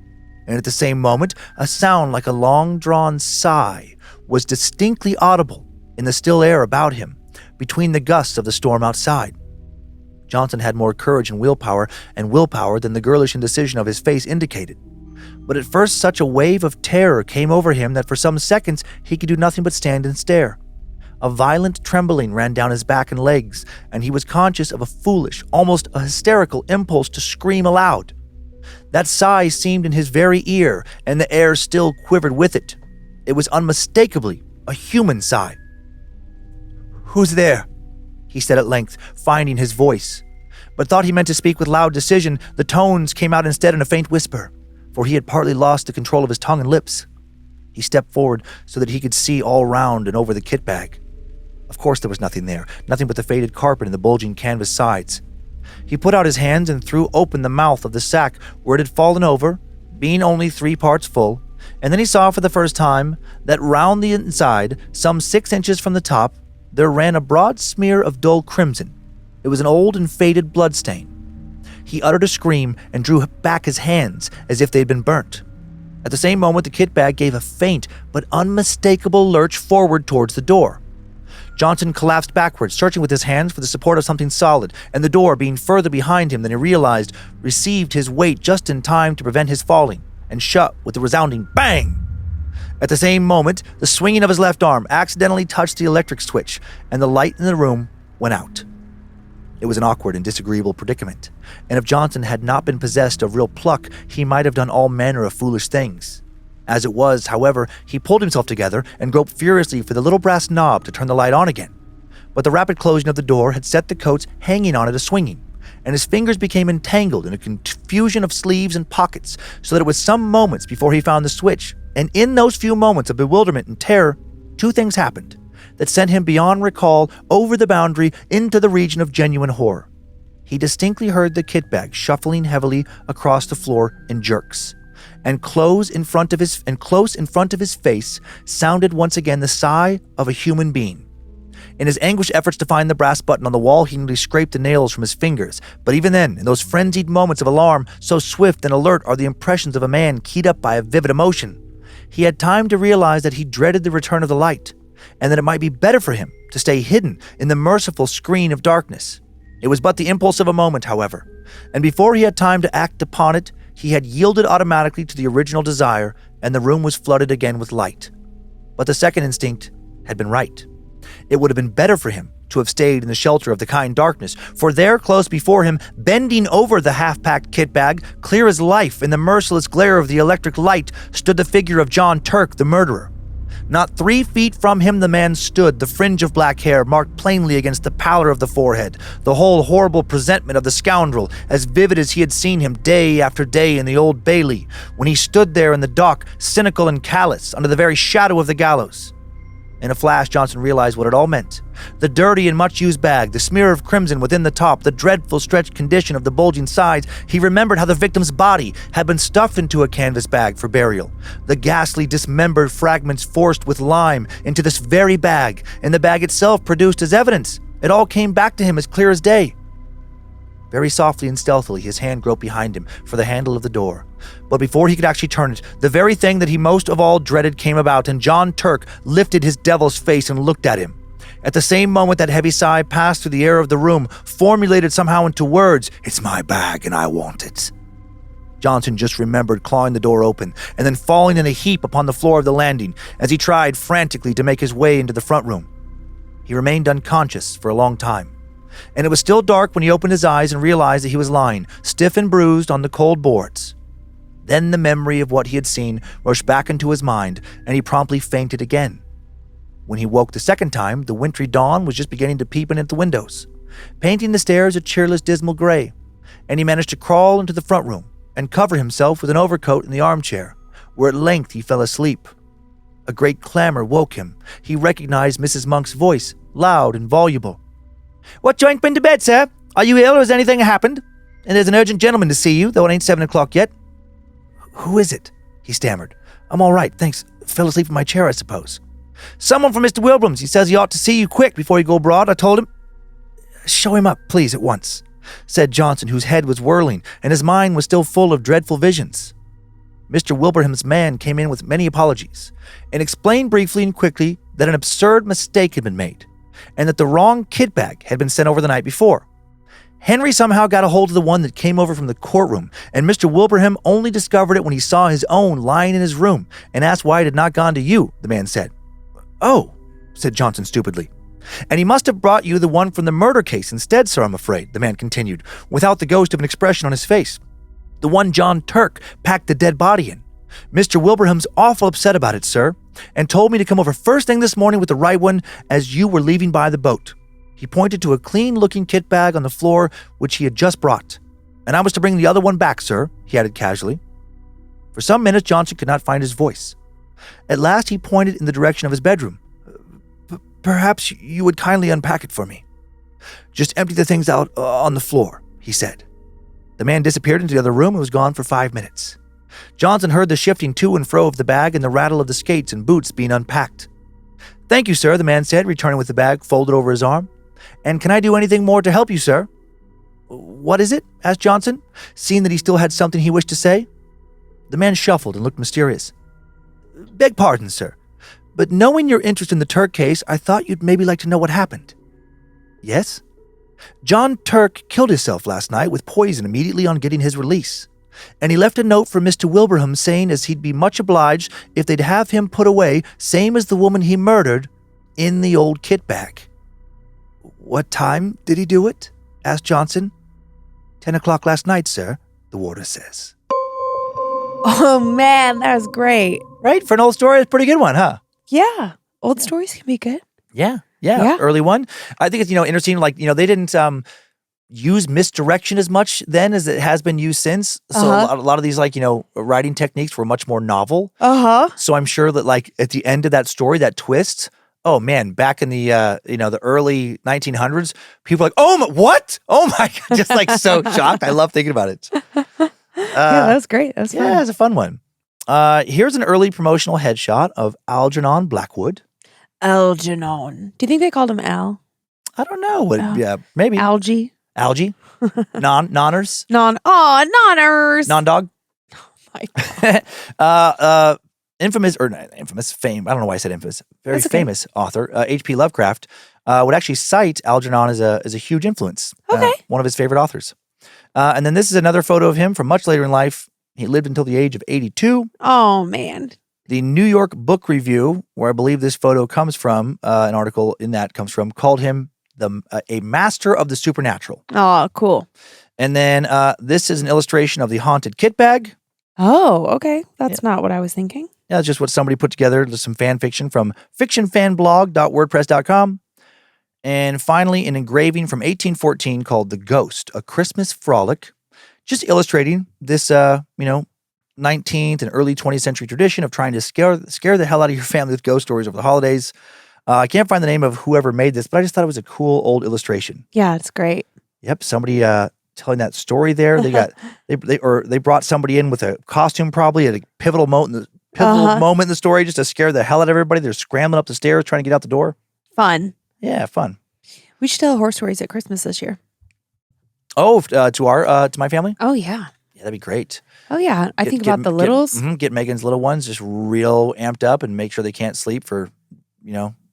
and at the same moment, a sound like a long-drawn sigh was distinctly audible in the still air about him, between the gusts of the storm outside. Johnson had more courage and willpower than the girlish indecision of his face indicated. But at first such a wave of terror came over him that for some seconds he could do nothing but stand and stare. A violent trembling ran down his back and legs, and he was conscious of a foolish, almost a hysterical impulse to scream aloud. That sigh seemed in his very ear, and the air still quivered with it. It was unmistakably a human sigh. "Who's there?" he said at length, finding his voice. But thought he meant to speak with loud decision, the tones came out instead in a faint whisper, for he had partly lost the control of his tongue and lips. He stepped forward so that he could see all round and over the kit bag. Of course there was nothing there, nothing but the faded carpet and the bulging canvas sides. He put out his hands and threw open the mouth of the sack where it had fallen over, being only 3 parts full, and then he saw for the first time that round the inside, some 6 inches from the top, there ran a broad smear of dull crimson. It was an old and faded bloodstain. He uttered a scream and drew back his hands as if they had been burnt. At the same moment, the kit bag gave a faint but unmistakable lurch forward towards the door. Johnson collapsed backwards, searching with his hands for the support of something solid, and the door, being further behind him than he realized, received his weight just in time to prevent his falling, and shut with a resounding bang. At the same moment, the swinging of his left arm accidentally touched the electric switch, and the light in the room went out. It was an awkward and disagreeable predicament, and if Johnson had not been possessed of real pluck, he might have done all manner of foolish things. As it was, however, he pulled himself together and groped furiously for the little brass knob to turn the light on again. But the rapid closing of the door had set the coats hanging on it a-swinging, and his fingers became entangled in a confusion of sleeves and pockets, so that it was some moments before he found the switch. And in those few moments of bewilderment and terror, 2 things happened that sent him beyond recall over the boundary into the region of genuine horror. He distinctly heard the kit bag shuffling heavily across the floor in jerks, and close in front of his face sounded once again the sigh of a human being. In his anguished efforts to find the brass button on the wall, he nearly scraped the nails from his fingers. But even then, in those frenzied moments of alarm, so swift and alert are the impressions of a man keyed up by a vivid emotion, he had time to realize that he dreaded the return of the light, and that it might be better for him to stay hidden in the merciful screen of darkness. It was but the impulse of a moment, however, and before he had time to act upon it, he had yielded automatically to the original desire, and the room was flooded again with light. But the second instinct had been right. It would have been better for him to have stayed in the shelter of the kind darkness, for there, close before him, bending over the half-packed kit bag, clear as life in the merciless glare of the electric light, stood the figure of John Turk, the murderer. Not 3 feet from him the man stood, the fringe of black hair marked plainly against the pallor of the forehead, the whole horrible presentment of the scoundrel, as vivid as he had seen him day after day in the Old Bailey, when he stood there in the dock, cynical and callous, under the very shadow of the gallows. In a flash, Johnson realized what it all meant. The dirty and much-used bag, the smear of crimson within the top, the dreadful stretched condition of the bulging sides. He remembered how the victim's body had been stuffed into a canvas bag for burial. The ghastly dismembered fragments forced with lime into this very bag, and the bag itself produced as evidence. It all came back to him as clear as day. Very softly and stealthily, his hand groped behind him for the handle of the door. But before he could actually turn it, the very thing that he most of all dreaded came about, and John Turk lifted his devil's face and looked at him. At the same moment, that heavy sigh passed through the air of the room, formulated somehow into words, "It's my bag and I want it." Johnson just remembered clawing the door open, and then falling in a heap upon the floor of the landing, as he tried frantically to make his way into the front room. He remained unconscious for a long time, and it was still dark when he opened his eyes and realized that he was lying, stiff and bruised, on the cold boards. Then the memory of what he had seen rushed back into his mind, and he promptly fainted again. When he woke the second time, the wintry dawn was just beginning to peep in at the windows, painting the stairs a cheerless, dismal gray, and he managed to crawl into the front room and cover himself with an overcoat in the armchair, where at length he fell asleep. A great clamor woke him. He recognized Mrs. Monk's voice, loud and voluble. "What, you ain't been to bed, sir? Are you ill, or has anything happened? And there's an urgent gentleman to see you, though it ain't 7 o'clock yet." "Who is it?" he stammered. "I'm all right, thanks. Fell asleep in my chair, I suppose." "Someone from Mr. Wilbram's. He says he ought to see you quick before you go abroad. I told him." "Show him up, please, at once," said Johnson, whose head was whirling, and his mind was still full of dreadful visions. Mr. Wilbraham's man came in with many apologies and explained briefly and quickly that an absurd mistake had been made and that the wrong kitbag had been sent over the night before. Henry somehow got a hold of the one that came over from the courtroom, and Mr. Wilbraham only discovered it when he saw his own lying in his room and asked why it had not gone to you, the man said. Oh, said Johnson stupidly. And he must have brought you the one from the murder case instead, sir, I'm afraid, the man continued, without the ghost of an expression on his face. The one John Turk packed the dead body in. Mr. Wilbraham's awful upset about it, sir, and told me to come over first thing this morning with the right one as you were leaving by the boat. He pointed to a clean-looking kit bag on the floor which he had just brought. And I was to bring the other one back, sir, he added casually. For some minutes, Johnson could not find his voice. At last, he pointed in the direction of his bedroom. Perhaps you would kindly unpack it for me. Just empty the things out on the floor, he said. The man disappeared into the other room and was gone for 5 minutes. Johnson heard the shifting to and fro of the bag and the rattle of the skates and boots being unpacked. Thank you, sir, the man said, returning with the bag folded over his arm. And can I do anything more to help you, sir? What is it? Asked Johnson, seeing that he still had something he wished to say. The man shuffled and looked mysterious. Beg pardon, sir, but knowing your interest in the Turk case, I thought you'd maybe like to know what happened. Yes? John Turk killed himself last night with poison immediately on getting his release. And he left a note for Mr. Wilbraham saying as he'd be much obliged if they'd have him put away, same as the woman he murdered, in the old kit bag. What time did he do it? Asked Johnson. 10 o'clock last night, sir, the warder says. Oh, man, that was great. Right? For an old story, it's a pretty good one, huh? Yeah. Old stories can be good. Yeah. Yeah. Early one. I think it's, interesting, they didn't use misdirection as much then as it has been used since. So a lot of these, writing techniques were much more novel. So I'm sure that, at the end of that story, that twist, oh man, back in the, the early 1900s, people were like, oh, what? Oh my God, just so shocked. I love thinking about it. Yeah, that was great. That was fun. Yeah, it's a fun one. Here's an early promotional headshot of Algernon Blackwood. Algernon. Do you think they called him Al? I don't know. Yeah, maybe. Algie. Nonners. Nonners. Non-dog. Oh my God. Infamous fame. I don't know why I said infamous. Very famous author, H.P. Lovecraft, would actually cite Algernon as a huge influence. Okay. One of his favorite authors. And then this is another photo of him from much later in life. He lived until the age of 82. Oh, man. The New York Book Review, where I believe this photo comes from, an article in that comes from, called him a master of the supernatural. Oh, cool. And then this is an illustration of the haunted kit bag. Oh, okay. That's not what I was thinking. Yeah, it's just what somebody put together. There's some fan fiction from fictionfanblog.wordpress.com. And finally, an engraving from 1814 called The Ghost, A Christmas Frolic, just illustrating this, 19th and early 20th century tradition of trying to scare the hell out of your family with ghost stories over the holidays. I can't find the name of whoever made this, but I just thought it was a cool old illustration. Yeah, it's great. Yep, somebody telling that story there. They brought somebody in with a costume probably at a pivotal moment in the story just to scare the hell out of everybody. They're scrambling up the stairs trying to get out the door. Fun. Yeah, fun. We should tell horror stories at Christmas this year. Oh, to my family? Oh, yeah. Yeah, that'd be great. Oh, yeah. I think about the littles. Get Megan's little ones just real amped up and make sure they can't sleep for,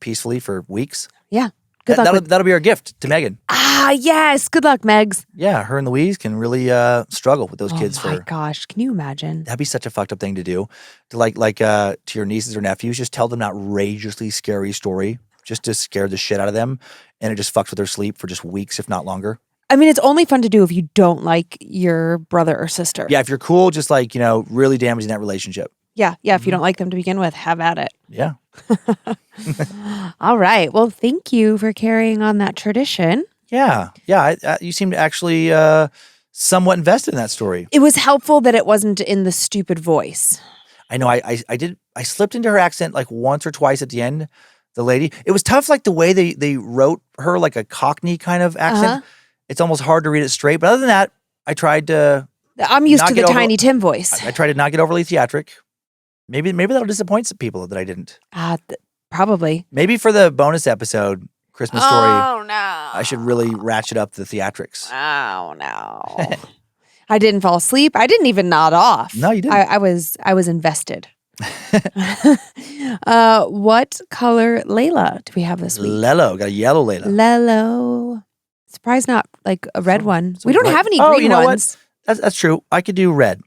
peacefully for weeks. Yeah. Good luck. That'll be our gift to Megan. Ah, yes. Good luck, Megs. Yeah, her and Louise can really struggle with those kids. Oh, my gosh. Can you imagine? That'd be such a fucked up thing to do. To to your nieces or nephews, just tell them an outrageously scary story just to scare the shit out of them. And it just fucks with their sleep for just weeks, if not longer. I mean, it's only fun to do if you don't like your brother or sister. Yeah, if you're cool, just really damaging that relationship. Yeah. If you don't like them to begin with, have at it. Yeah. All right. Well, thank you for carrying on that tradition. Yeah. You seem to actually somewhat invested in that story. It was helpful that it wasn't in the stupid voice. I know. I slipped into her accent once or twice at the end. The lady. It was tough, the way they wrote her like a Cockney kind of accent. It's almost hard to read it straight. But other than that, I tried to. I'm used to the Tiny Tim voice. I tried to not get overly theatric. Maybe that'll disappoint some people that I didn't. Probably. Maybe for the bonus episode, Christmas story. Oh, no. I should really ratchet up the theatrics. Oh, no. I didn't fall asleep. I didn't even nod off. No, you didn't. I was invested. What color Layla do we have this week? Lelo. Got a yellow Layla. Lelo. Surprised not like a red one. We don't red. have any Oh, green you know ones. what? That's true. I could do red.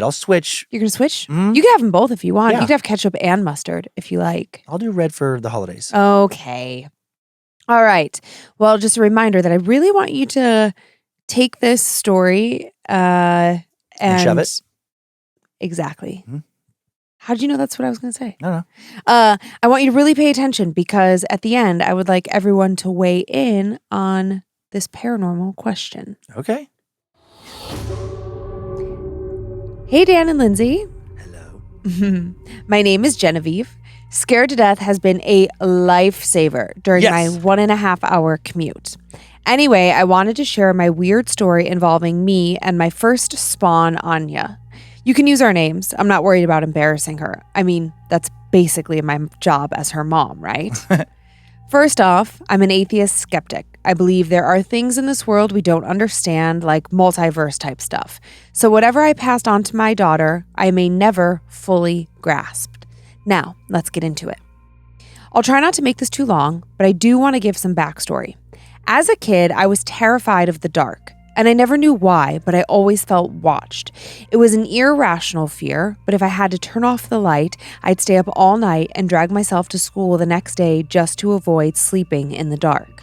I'll switch. You're going to switch? Mhm. You can have them both if you want. Yeah. You can have ketchup and mustard if you like. I'll do red for the holidays. Okay. All right. Well, just a reminder that I really want you to take this story and shove it? Exactly. Mhm. How did you know that's what I was going to say? No. I want you to really pay attention because at the end, I would like everyone to weigh in on this paranormal question. Okay. Hey, Dan and Lindsay. Hello. My name is Genevieve. Scared to death has been a lifesaver during Yes. my 1.5 hour commute. Anyway, I wanted to share my weird story involving me and my first spawn, Anya. You can use our names. I'm not worried about embarrassing her. I mean, that's basically my job as her mom, right? First off, I'm an atheist skeptic. I believe there are things in this world we don't understand, like multiverse type stuff. So whatever I passed on to my daughter, I may never fully grasp. Now, let's get into it. I'll try not to make this too long, but I do want to give some backstory. As a kid, I was terrified of the dark, and I never knew why, but I always felt watched. It was an irrational fear, but if I had to turn off the light, I'd stay up all night and drag myself to school the next day just to avoid sleeping in the dark.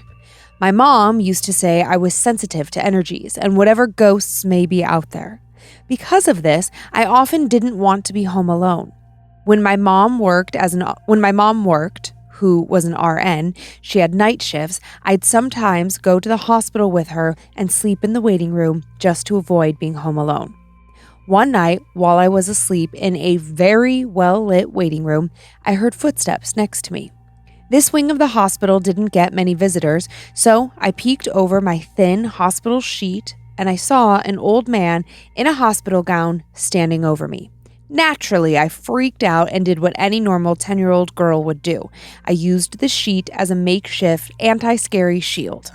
My mom used to say I was sensitive to energies and whatever ghosts may be out there. Because of this, I often didn't want to be home alone. When my mom worked, who was an RN, she had night shifts, I'd sometimes go to the hospital with her and sleep in the waiting room just to avoid being home alone. One night, while I was asleep in a very well-lit waiting room, I heard footsteps next to me. This wing of the hospital didn't get many visitors, so I peeked over my thin hospital sheet and I saw an old man in a hospital gown standing over me. Naturally, I freaked out and did what any normal 10-year-old girl would do. I used the sheet as a makeshift anti-scary shield.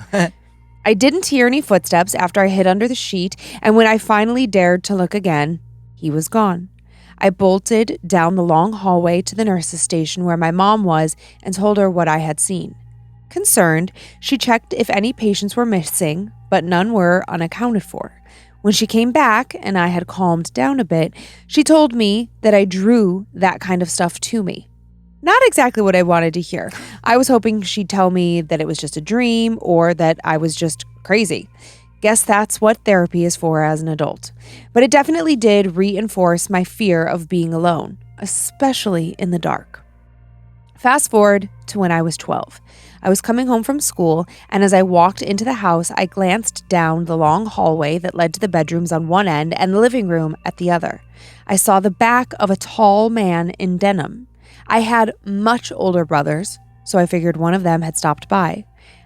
I didn't hear any footsteps after I hid under the sheet, and when I finally dared to look again, he was gone. I bolted down the long hallway to the nurse's station where my mom was and told her what I had seen. Concerned, she checked if any patients were missing, but none were unaccounted for. When she came back and I had calmed down a bit, she told me that I drew that kind of stuff to me. Not exactly what I wanted to hear. I was hoping she'd tell me that it was just a dream or that I was just crazy. Guess that's what therapy is for as an adult. But it definitely did reinforce my fear of being alone, especially in the dark. Fast forward to when I was 12. I was coming home from school, and as I walked into the house, I glanced down the long hallway that led to the bedrooms on one end and the living room at the other. I saw the back of a tall man in denim. I had much older brothers, so I figured one of them had stopped by.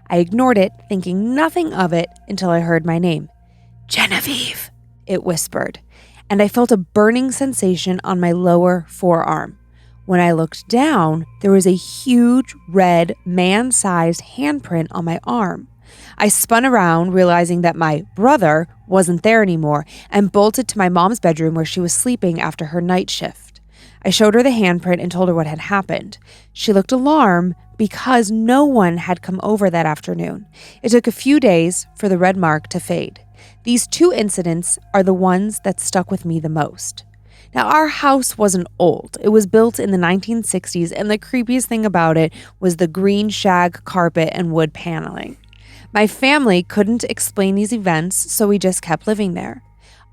I ignored it, thinking nothing of it until I heard my name. Genevieve, it whispered, and I felt a burning sensation on my lower forearm. When I looked down, there was a huge red man-sized handprint on my arm. I spun around, realizing that my brother wasn't there anymore, and bolted to my mom's bedroom where she was sleeping after her night shift. I showed her the handprint and told her what had happened. She looked alarmed because no one had come over that afternoon. It took a few days for the red mark to fade. These two incidents are the ones that stuck with me the most. Now, our house wasn't old. It was built in the 1960s, and the creepiest thing about it was the green shag carpet and wood paneling. My family couldn't explain these events, so we just kept living there.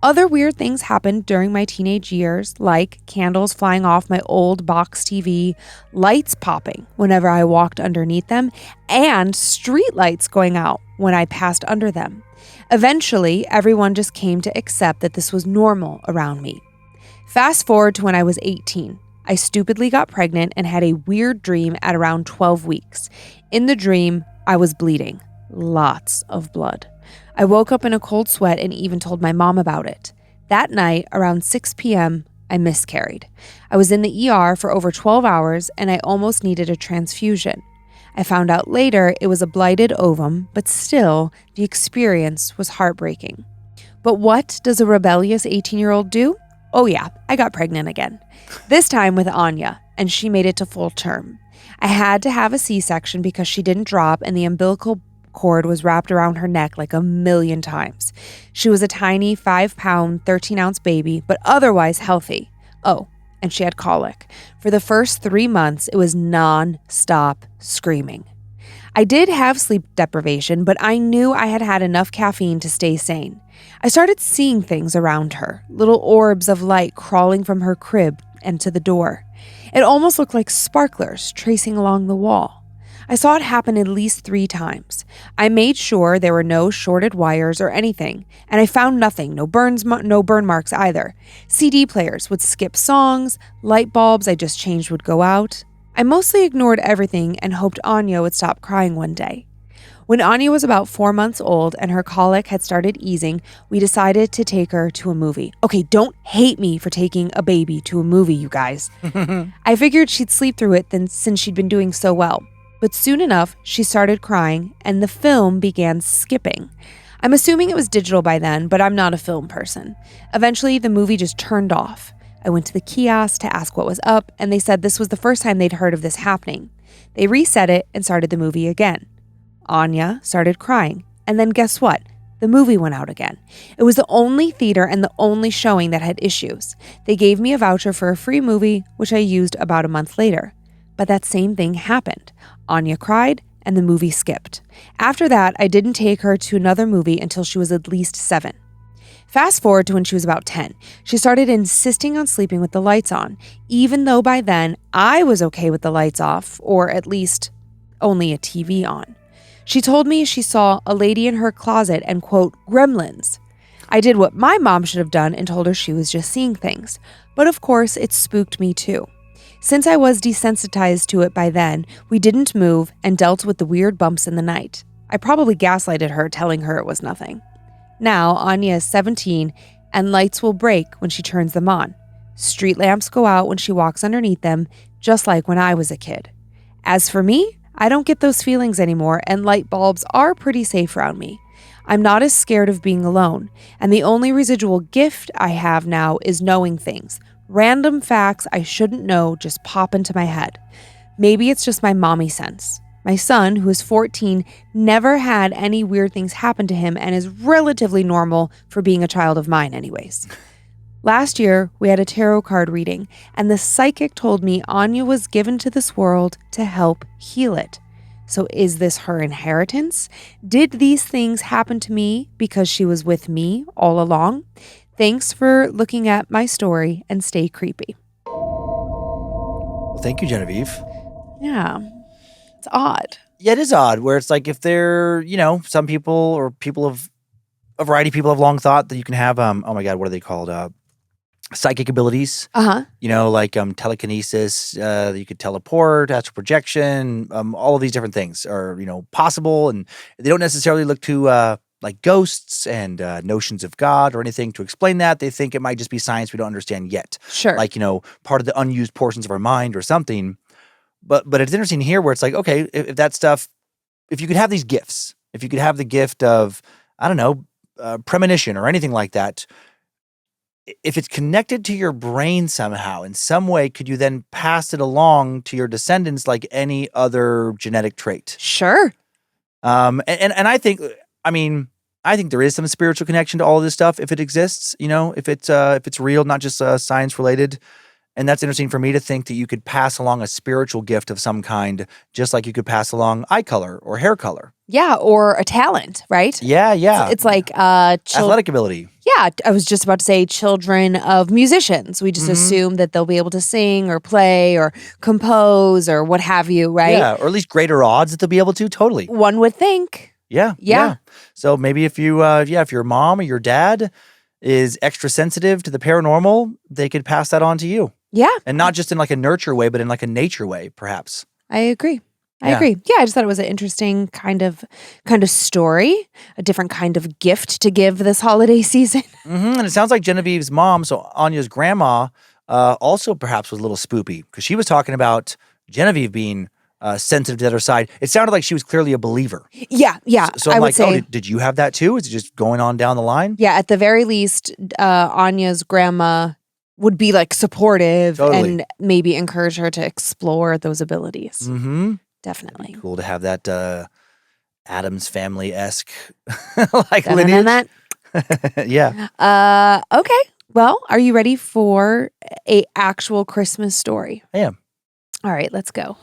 Other weird things happened during my teenage years, like candles flying off my old box TV, lights popping whenever I walked underneath them, and street lights going out when I passed under them. Eventually, everyone just came to accept that this was normal around me. Fast forward to when I was 18. I stupidly got pregnant and had a weird dream at around 12 weeks. In the dream, I was bleeding. Lots of blood. I woke up in a cold sweat and even told my mom about it. That night, around 6 p.m., I miscarried. I was in the ER for over 12 hours and I almost needed a transfusion. I found out later it was a blighted ovum, but still, the experience was heartbreaking. But what does a rebellious 18-year-old do? Oh yeah, I got pregnant again. This time with Anya, and she made it to full term. I had to have a C-section because she didn't drop and the umbilical cord was wrapped around her neck like a million times. She was a tiny 5-pound, 13-ounce baby, but otherwise healthy. Oh, and she had colic. For the first 3 months, it was non-stop screaming. I did have sleep deprivation, but I knew I had had enough caffeine to stay sane. I started seeing things around her, little orbs of light crawling from her crib and to the door. It almost looked like sparklers tracing along the wall. I saw it happen at least 3 times. I made sure there were no shorted wires or anything, and I found nothing, no burn marks either. CD players would skip songs, light bulbs I just changed would go out. I mostly ignored everything and hoped Anya would stop crying one day. When Anya was about 4 months old and her colic had started easing, we decided to take her to a movie. Okay, don't hate me for taking a baby to a movie, you guys. I figured she'd sleep through it since she'd been doing so well. But soon enough, she started crying and the film began skipping. I'm assuming it was digital by then, but I'm not a film person. Eventually, the movie just turned off. I went to the kiosk to ask what was up, and they said this was the first time they'd heard of this happening. They reset it and started the movie again. Anya started crying, and then guess what? The movie went out again. It was the only theater and the only showing that had issues. They gave me a voucher for a free movie, which I used about a month later. But that same thing happened. Anya cried, and the movie skipped. After that, I didn't take her to another movie until she was at least 7. Fast forward to when she was about 10. She started insisting on sleeping with the lights on, even though by then I was okay with the lights off, or at least only a TV on. She told me she saw a lady in her closet and, quote, gremlins. I did what my mom should have done and told her she was just seeing things. But of course, it spooked me too. Since I was desensitized to it by then, we didn't move and dealt with the weird bumps in the night. I probably gaslighted her, telling her it was nothing. Now, Anya is 17, and lights will break when she turns them on. Street lamps go out when she walks underneath them, just like when I was a kid. As for me, I don't get those feelings anymore, and light bulbs are pretty safe around me. I'm not as scared of being alone, and the only residual gift I have now is knowing things. Random facts I shouldn't know just pop into my head. Maybe it's just my mommy sense. My son, who is 14, never had any weird things happen to him and is relatively normal for being a child of mine anyways. Last year, we had a tarot card reading, and the psychic told me Anya was given to this world to help heal it. So is this her inheritance? Did these things happen to me because she was with me all along? Thanks for looking at my story, and stay creepy. Well, thank you, Genevieve. Yeah, it's odd. Yeah, it is odd where it's like if they're, some people or people of a variety of people have long thought that you can have, oh my God, what are they called? Psychic abilities. Like telekinesis, you could teleport, astral projection, all of these different things are, possible. And they don't necessarily look to like ghosts and notions of God or anything to explain that. They think it might just be science we don't understand yet. Sure. Like, part of the unused portions of our mind or something. But it's interesting here where it's like, okay, if that stuff, if you could have these gifts, if you could have the gift of, I don't know, premonition or anything like that, if it's connected to your brain somehow, in some way, could you then pass it along to your descendants like any other genetic trait? Sure. And I think, I think there is some spiritual connection to all of this stuff if it exists, if it's real, not just science related. And that's interesting for me to think that you could pass along a spiritual gift of some kind, just like you could pass along eye color or hair color. Yeah, or a talent, right? Yeah. It's like athletic ability. Yeah, I was just about to say children of musicians. We just assume that they'll be able to sing or play or compose or what have you, right? Yeah, or at least greater odds that they'll be able to, totally. One would think. Yeah. So maybe if you, if your mom or your dad is extra sensitive to the paranormal, they could pass that on to you. Yeah. And not just in like a nurture way, but in like a nature way, perhaps. I agree. I agree. Yeah, I just thought it was an interesting kind of story, a different kind of gift to give this holiday season. And it sounds like Genevieve's mom, so Anya's grandma, also perhaps was a little spoopy because she was talking about Genevieve being sensitive to the other side. It sounded like she was clearly a believer. Yeah. So I'm I would like, say, did you have that too? Is it just going on down the line? Yeah, at the very least, Anya's grandma would be like supportive and maybe encourage her to explore those abilities. Mm-hmm. Definitely. Cool to have that Addams Family-esque like lineage. Yeah. Okay. Well, are you ready for a actual Christmas story? I am. All right, let's go.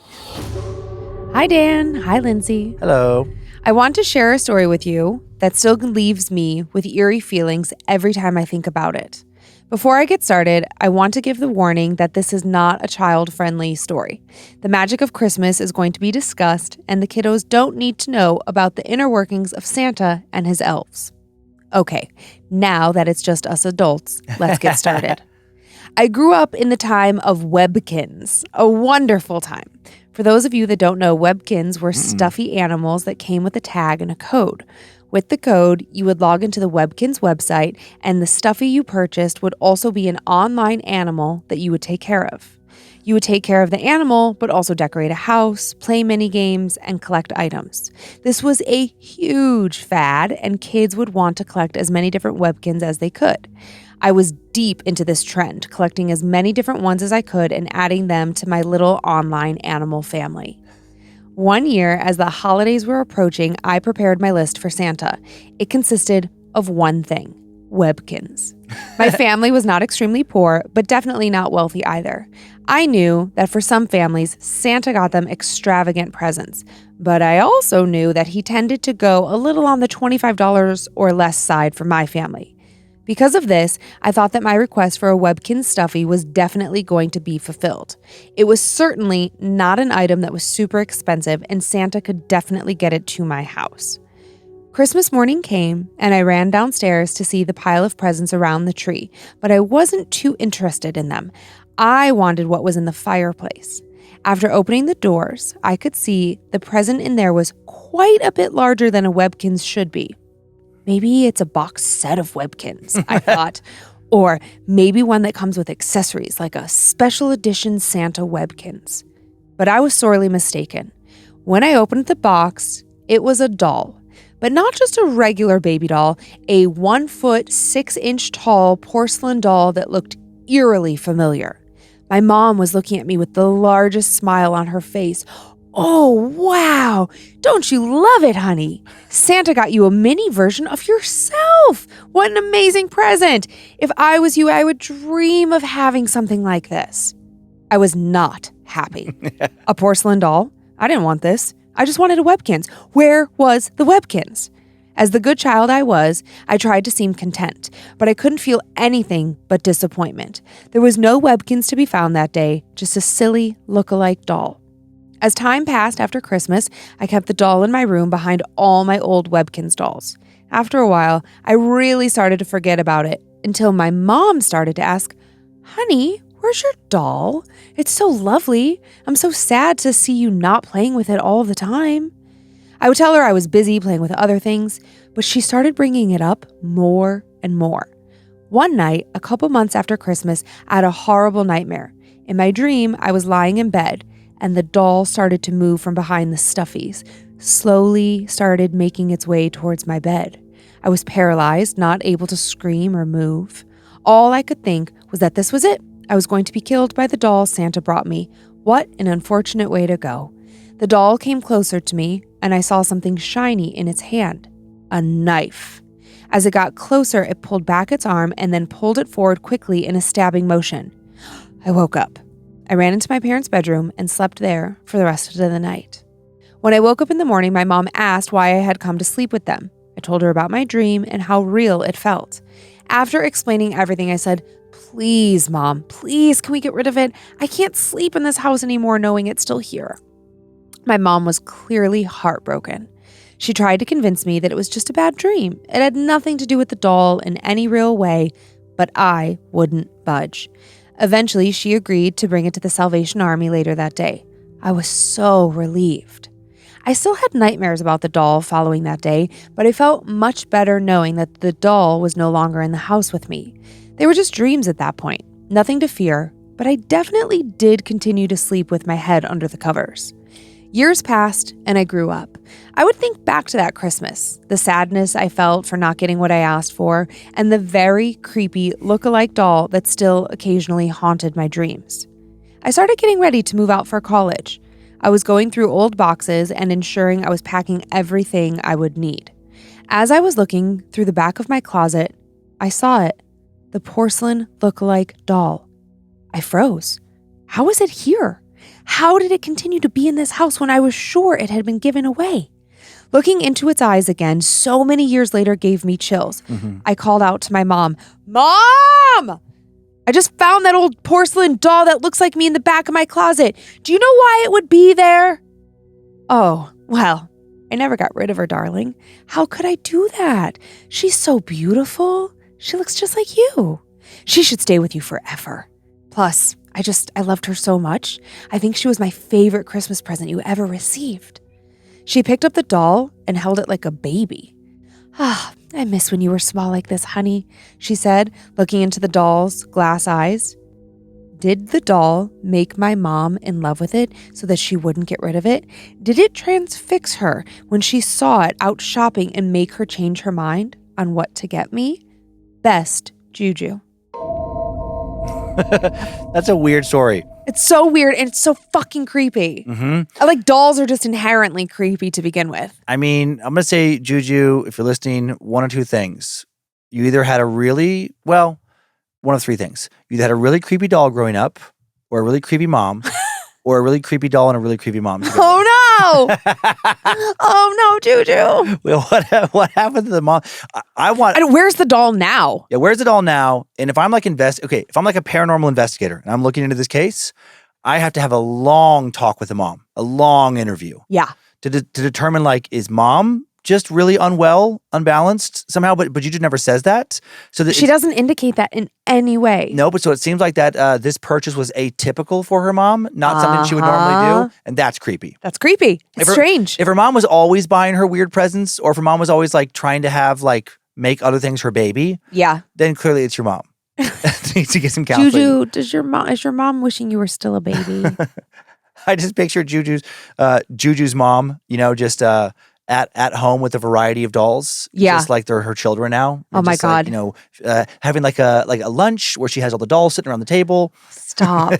Hi, Dan. Hi, Lindsay. Hello. I want to share a story with you that still leaves me with eerie feelings every time I think about it. Before I get started, I want to give the warning that this is not a child-friendly story. The magic of Christmas is going to be discussed, and the kiddos don't need to know about the inner workings of Santa and his elves. Okay, now that it's just us adults, let's get started. I grew up in the time of Webkins, a wonderful time. For those of you that don't know, Webkins were stuffy animals that came with a tag and a code. With the code, you would log into the Webkins website, and the stuffy you purchased would also be an online animal that you would take care of. You would take care of the animal, but also decorate a house, play mini games, and collect items. This was a huge fad, and kids would want to collect as many different Webkins as they could. I was deep into this trend, collecting as many different ones as I could and adding them to my little online animal family. One year, as the holidays were approaching, I prepared my list for Santa. It consisted of one thing: Webkins. My family was not extremely poor, but definitely not wealthy either. I knew that for some families, Santa got them extravagant presents, but I also knew that he tended to go a little on the $25 or less side for my family. Because of this, I thought that my request for a Webkins stuffy was definitely going to be fulfilled. It was certainly not an item that was super expensive, and Santa could definitely get it to my house. Christmas morning came, and I ran downstairs to see the pile of presents around the tree, but I wasn't too interested in them. I wanted what was in the fireplace. After opening the doors, I could see the present in there was quite a bit larger than a Webkins should be. Maybe it's a box set of Webkins, I thought. Or maybe one that comes with accessories, like a special edition Santa Webkins. But I was sorely mistaken. When I opened the box, it was a doll. But not just a regular baby doll, a 1 foot, 6 inch tall porcelain doll that looked eerily familiar. My mom was looking at me with the largest smile on her face. Oh, wow. Don't you love it, honey? Santa got you a mini version of yourself. What an amazing present. If I was you, I would dream of having something like this. I was not happy. A porcelain doll? I didn't want this. I just wanted a Webkins. Where was the Webkins? As the good child I was, I tried to seem content, but I couldn't feel anything but disappointment. There was no Webkins to be found that day, just a silly lookalike doll. As time passed after Christmas, I kept the doll in my room behind all my old Webkins dolls. After a while, I really started to forget about it until my mom started to ask, "Honey, where's your doll? It's so lovely. I'm so sad to see you not playing with it all the time." I would tell her I was busy playing with other things, but she started bringing it up more and more. One night, a couple months after Christmas, I had a horrible nightmare. In my dream, I was lying in bed, and the doll started to move from behind the stuffies, slowly started making its way towards my bed. I was paralyzed, not able to scream or move. All I could think was that this was it. I was going to be killed by the doll Santa brought me. What an unfortunate way to go. The doll came closer to me, and I saw something shiny in its hand. A knife. As it got closer, it pulled back its arm and then pulled it forward quickly in a stabbing motion. I woke up. I ran into my parents' bedroom and slept there for the rest of the night. When I woke up in the morning, my mom asked why I had come to sleep with them. I told her about my dream and how real it felt. After explaining everything, I said, "Please, Mom, please, can we get rid of it? I can't sleep in this house anymore knowing it's still here." My mom was clearly heartbroken. She tried to convince me that it was just a bad dream. It had nothing to do with the doll in any real way, but I wouldn't budge. Eventually, she agreed to bring it to the Salvation Army later that day. I was so relieved. I still had nightmares about the doll following that day, but I felt much better knowing that the doll was no longer in the house with me. They were just dreams at that point, nothing to fear, but I definitely did continue to sleep with my head under the covers. Years passed and I grew up. I would think back to that Christmas, the sadness I felt for not getting what I asked for, and the very creepy lookalike doll that still occasionally haunted my dreams. I started getting ready to move out for college. I was going through old boxes and ensuring I was packing everything I would need. As I was looking through the back of my closet, I saw it, the porcelain lookalike doll. I froze. How was it here? How did it continue to be in this house when I was sure it had been given away? Looking into its eyes again so many years later gave me chills. I called out to my mom, "Mom! I just found that old porcelain doll that looks like me in the back of my closet. Do you know why it would be there?" "Oh, well, I never got rid of her, darling. How could I do that? She's so beautiful. She looks just like you. She should stay with you forever. Plus, I loved her so much. I think she was my favorite Christmas present you ever received." She picked up the doll and held it like a baby. "Ah, I miss when you were small like this, honey," she said, looking into the doll's glass eyes. Did the doll make my mom in love with it so that she wouldn't get rid of it? Did it transfix her when she saw it out shopping and make her change her mind on what to get me? Best, Juju. That's a weird story. It's so weird and it's so fucking creepy. Like dolls are just inherently creepy to begin with. I mean, I'm going to say, Juju, if you're listening, one of two things. You either had one of three things. You either had a really creepy doll growing up, or a really creepy mom, or a really creepy doll and a really creepy mom. Oh no! Oh no, Juju! Well, what happened to the mom? And where's the doll now? Yeah, where's the doll now? And if I'm like if I'm like a paranormal investigator and I'm looking into this case, I have to have a long talk with the mom, a long interview. Yeah. To determine, like, is mom just really unwell, unbalanced somehow? But Juju never says that. So that she doesn't indicate that in any way. No, but so it seems like that this purchase was atypical for her mom, not something she would normally do, and that's creepy. That's creepy. It's strange. If her mom was always buying her weird presents, or if her mom was always like trying to have make other things her baby, then clearly it's your mom. Needs to get some counseling. Juju, is your mom wishing you were still a baby? I just picture Juju's mom, just at home with a variety of dolls. Yeah. Just like they're her children now. Oh my God. Having like a lunch where she has all the dolls sitting around the table. Stop.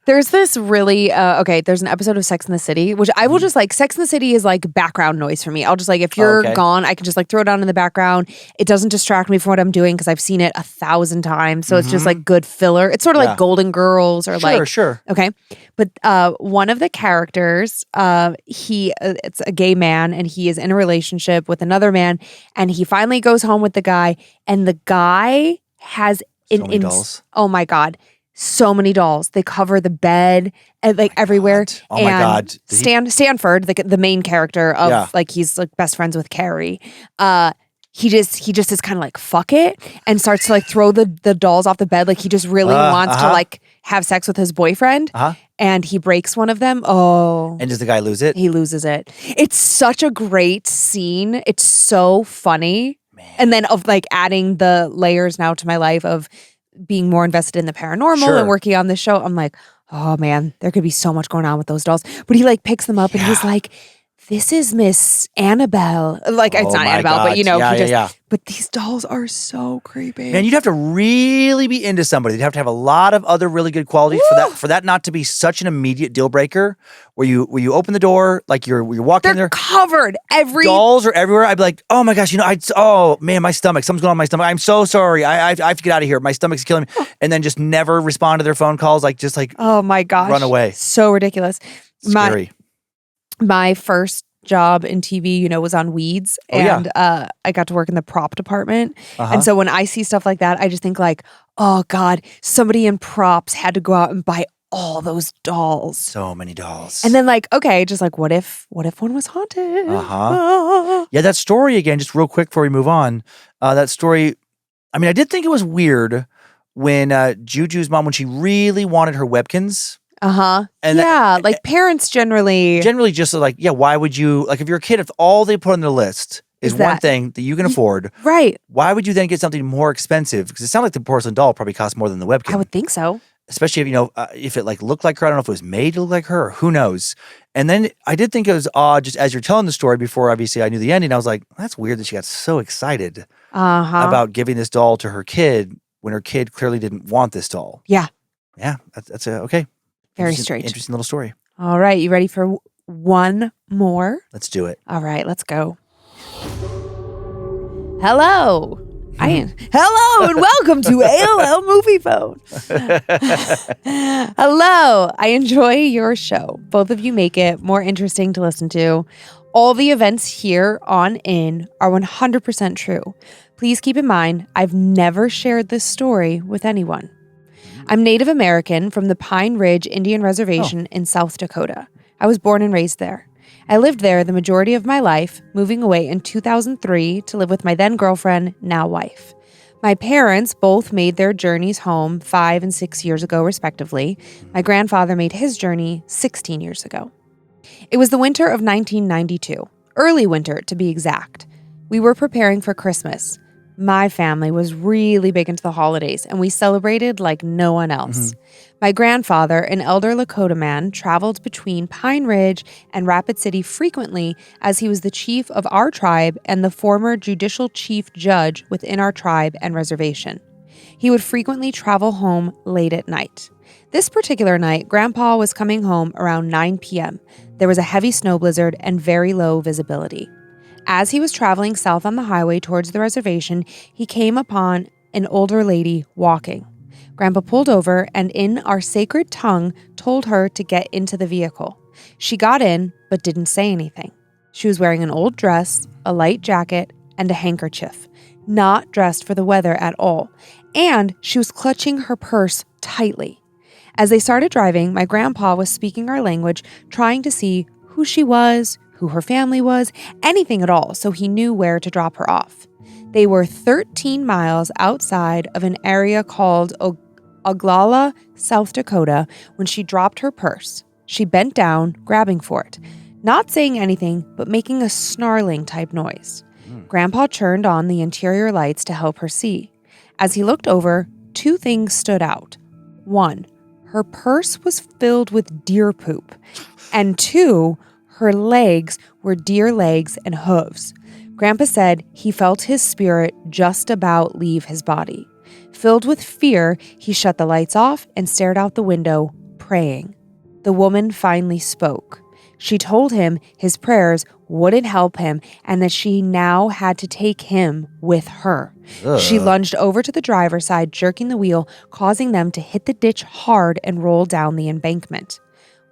There's this really, there's an episode of Sex and the City, which I will just Sex and the City is like background noise for me. I'll just if you're gone, I can just throw it on in the background. It doesn't distract me from what I'm doing because I've seen it 1,000 times. So it's just good filler. It's sort of like Golden Girls or Sure. Okay. But one of the characters, it's a gay man and he is in a relationship with another man and he finally goes home with the guy and the guy has dolls. Oh my God. So many dolls. They cover the bed and everywhere. God. Oh my God. Stanford, the main character of he's best friends with Carrie. He just is kind of fuck it and starts to throw the dolls off the bed. He just really wants to have sex with his boyfriend. And he breaks one of them. Oh. And does the guy lose it? He loses it. It's such a great scene. It's so funny. Man. And then of adding the layers now to my life of being more invested in the paranormal and working on this show. I'm like, oh man, there could be so much going on with those dolls. But he picks them up and he's like, this is Miss Annabelle. It's not Annabelle, God. But these dolls are so creepy. Man, you'd have to really be into somebody. You'd have to have a lot of other really good qualities for that not to be such an immediate deal breaker. Where you open the door, you're walking in there. They're covered. Dolls are everywhere. I'd be like, oh my gosh, oh man, my stomach. Something's going on with my stomach. I'm so sorry. I have to get out of here. My stomach's killing me. And then just never respond to their phone calls. Oh my gosh. Run away. So ridiculous. Scary. My first job in TV, was on Weeds. And I got to work in the prop department. And so when I see stuff like that, I just think oh God, somebody in props had to go out and buy all those dolls. So many dolls. And then what if one was haunted? Yeah, that story again, just real quick before we move on. That story, I did think it was weird when Juju's mom, when she really wanted her Webkins. And parents generally just why would you, if you're a kid, if all they put on the list is one thing that you can afford, right? Why would you then get something more expensive? Because it sounds like the porcelain doll probably costs more than the Webkin. I would think so. especially if, if it like looked like her. I don't know if it was made to look like her or who knows. And then I did think it was odd just as you're telling the story before, obviously I knew the ending. I was like, that's weird that she got so excited about giving this doll to her kid when her kid clearly didn't want this doll. Yeah. Yeah. That's okay. Very strange. Interesting little story. All right. You ready for one more? Let's do it. All right. Let's go. Hello. Hello and welcome to AOL Movie Phone. Hello. I enjoy your show. Both of you make it more interesting to listen to. All the events here on In are 100% true. Please keep in mind, I've never shared this story with anyone. I'm Native American from the Pine Ridge Indian Reservation in South Dakota. I was born and raised there. I lived there the majority of my life, moving away in 2003 to live with my then girlfriend, now wife. My parents both made their journeys home 5 and 6 years ago, respectively. My grandfather made his journey 16 years ago. It was the winter of 1992, early winter to be exact. We were preparing for Christmas. My family was really big into the holidays, and we celebrated like no one else. My grandfather, an elder Lakota man, traveled between Pine Ridge and Rapid City frequently as he was the chief of our tribe and the former judicial chief judge within our tribe and reservation. He would frequently travel home late at night. This particular night, Grandpa was coming home around 9 p.m. There was a heavy snow blizzard and very low visibility. As he was traveling south on the highway towards the reservation, he came upon an older lady walking. Grandpa pulled over and in our sacred tongue told her to get into the vehicle. She got in, but didn't say anything. She was wearing an old dress, a light jacket, and a handkerchief, not dressed for the weather at all, and she was clutching her purse tightly. As they started driving, my grandpa was speaking our language, trying to see who she was, who her family was, anything at all, so he knew where to drop her off. They were 13 miles outside of an area called Oglala, South Dakota, when she dropped her purse. She bent down, grabbing for it, not saying anything, but making a snarling type noise. Grandpa turned on the interior lights to help her see. As he looked over, 2 things stood out. 1, her purse was filled with deer poop, and 2, her legs were deer legs and hooves. Grandpa said he felt his spirit just about leave his body. Filled with fear, he shut the lights off and stared out the window, praying. The woman finally spoke. She told him his prayers wouldn't help him and that she now had to take him with her. She lunged over to the driver's side, jerking the wheel, causing them to hit the ditch hard and roll down the embankment.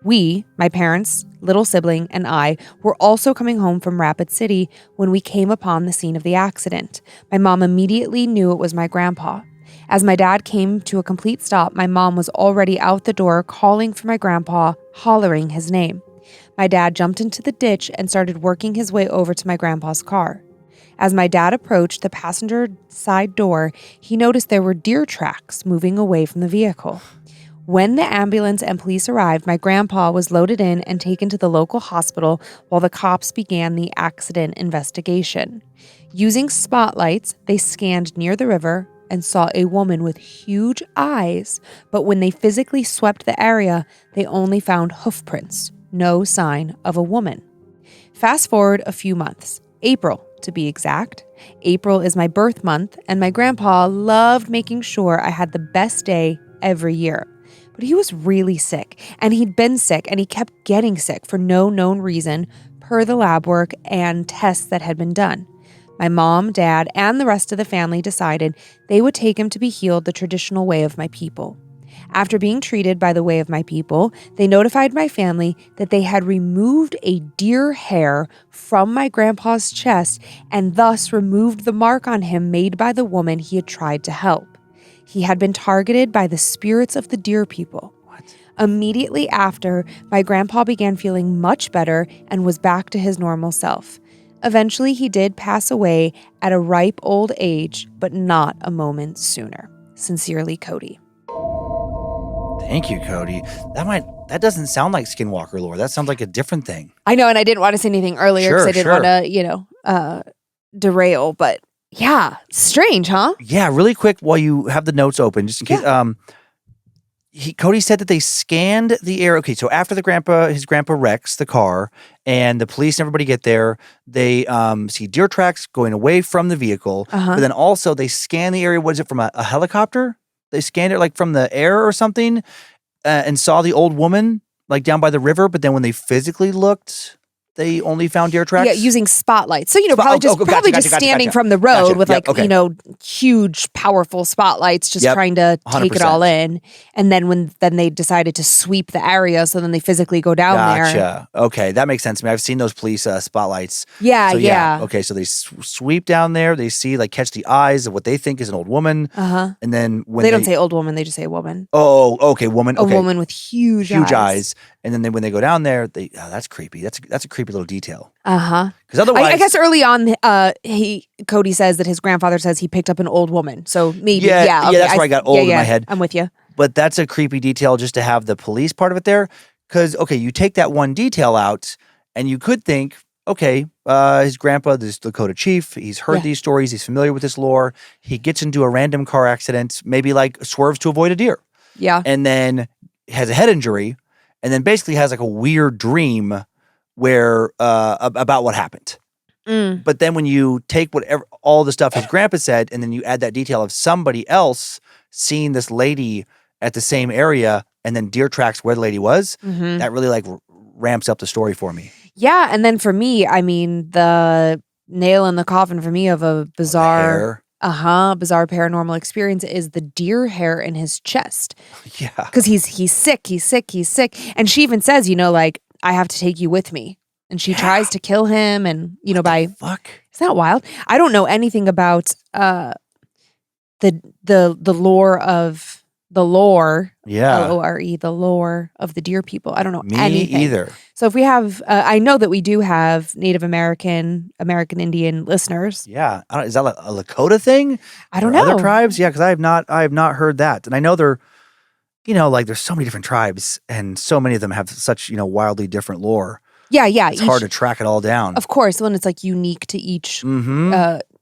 We, my parents, little sibling, and I, were also coming home from Rapid City when we came upon the scene of the accident. My mom immediately knew it was my grandpa. As my dad came to a complete stop, my mom was already out the door calling for my grandpa, hollering his name. My dad jumped into the ditch and started working his way over to my grandpa's car. As my dad approached the passenger side door, he noticed there were deer tracks moving away from the vehicle. When the ambulance and police arrived, my grandpa was loaded in and taken to the local hospital while the cops began the accident investigation. Using spotlights, they scanned near the river and saw a woman with huge eyes, but when they physically swept the area, they only found hoof prints, no sign of a woman. Fast forward a few months, April to be exact. April is my birth month, and my grandpa loved making sure I had the best day every year. But he was really sick, and he'd been sick, and he kept getting sick for no known reason, per the lab work and tests that had been done. My mom, dad, and the rest of the family decided they would take him to be healed the traditional way of my people. After being treated by the way of my people, they notified my family that they had removed a deer hair from my grandpa's chest and thus removed the mark on him made by the woman he had tried to help. He had been targeted by the spirits of the deer people. Immediately after, my grandpa began feeling much better and was back to his normal self. Eventually, he did pass away at a ripe old age, but not a moment sooner. Sincerely, Cody. Thank you, Cody. That doesn't sound like Skinwalker lore. That sounds like a different thing. I know, and I didn't want to say anything earlier because I didn't want to, derail, but yeah, strange, huh? Yeah, really quick while you have the notes open, just in case. Cody said that they scanned the area. Okay, so after his grandpa wrecks the car, and the police and everybody get there, they see deer tracks going away from the vehicle. But then also they scan the area. What is it, from a helicopter? They scanned it like from the air or something, and saw the old woman like down by the river. But then when they physically looked, they only found deer tracks. Yeah, using spotlights. So, probably just standing from the road with huge, powerful spotlights, just trying to take it all in. And then then they decided to sweep the area, so then they physically go down there. Gotcha. Okay, that makes sense to me. I've seen those police spotlights. Yeah. Okay, so they sweep down there. They see, like, catch the eyes of what they think is an old woman. And then when they don't say old woman, they just say woman. Oh, okay, woman. Okay. A woman with huge eyes. And then when they go down there, that's creepy. That's a creepy little detail. Because otherwise, I guess early on, Cody says that his grandfather says he picked up an old woman. So maybe, okay, that's where I got old in my head. I'm with you. But that's a creepy detail just to have the police part of it there. Because, okay, you take that one detail out, and you could think, okay, his grandpa, this Lakota chief, he's heard these stories, he's familiar with this lore. He gets into a random car accident, maybe like swerves to avoid a deer. Yeah. And then has a head injury, and then basically has like a weird dream where about what happened. But then when you take all the stuff his grandpa said, and then you add that detail of somebody else seeing this lady at the same area, and then deer tracks where the lady was, that really like ramps up the story for me. Yeah, and then for me, I mean, the nail in the coffin for me of a bizarre paranormal experience is the deer hair in his chest. Yeah. Because he's sick. And she even says, like, I have to take you with me. And she tries to kill him, and fuck. Isn't that wild? I don't know anything about the lore of the lore. Yeah. LORE, the lore of the deer people. I don't know anything. Me either. So if we have, I know that we do have Native American Indian listeners. Yeah. Is that a Lakota thing? I don't know. Other tribes? Yeah, because I have not heard that. And I know they're, like there's so many different tribes, and so many of them have such, wildly different lore. Yeah. It's hard to track it all down. Of course, when it's like unique to each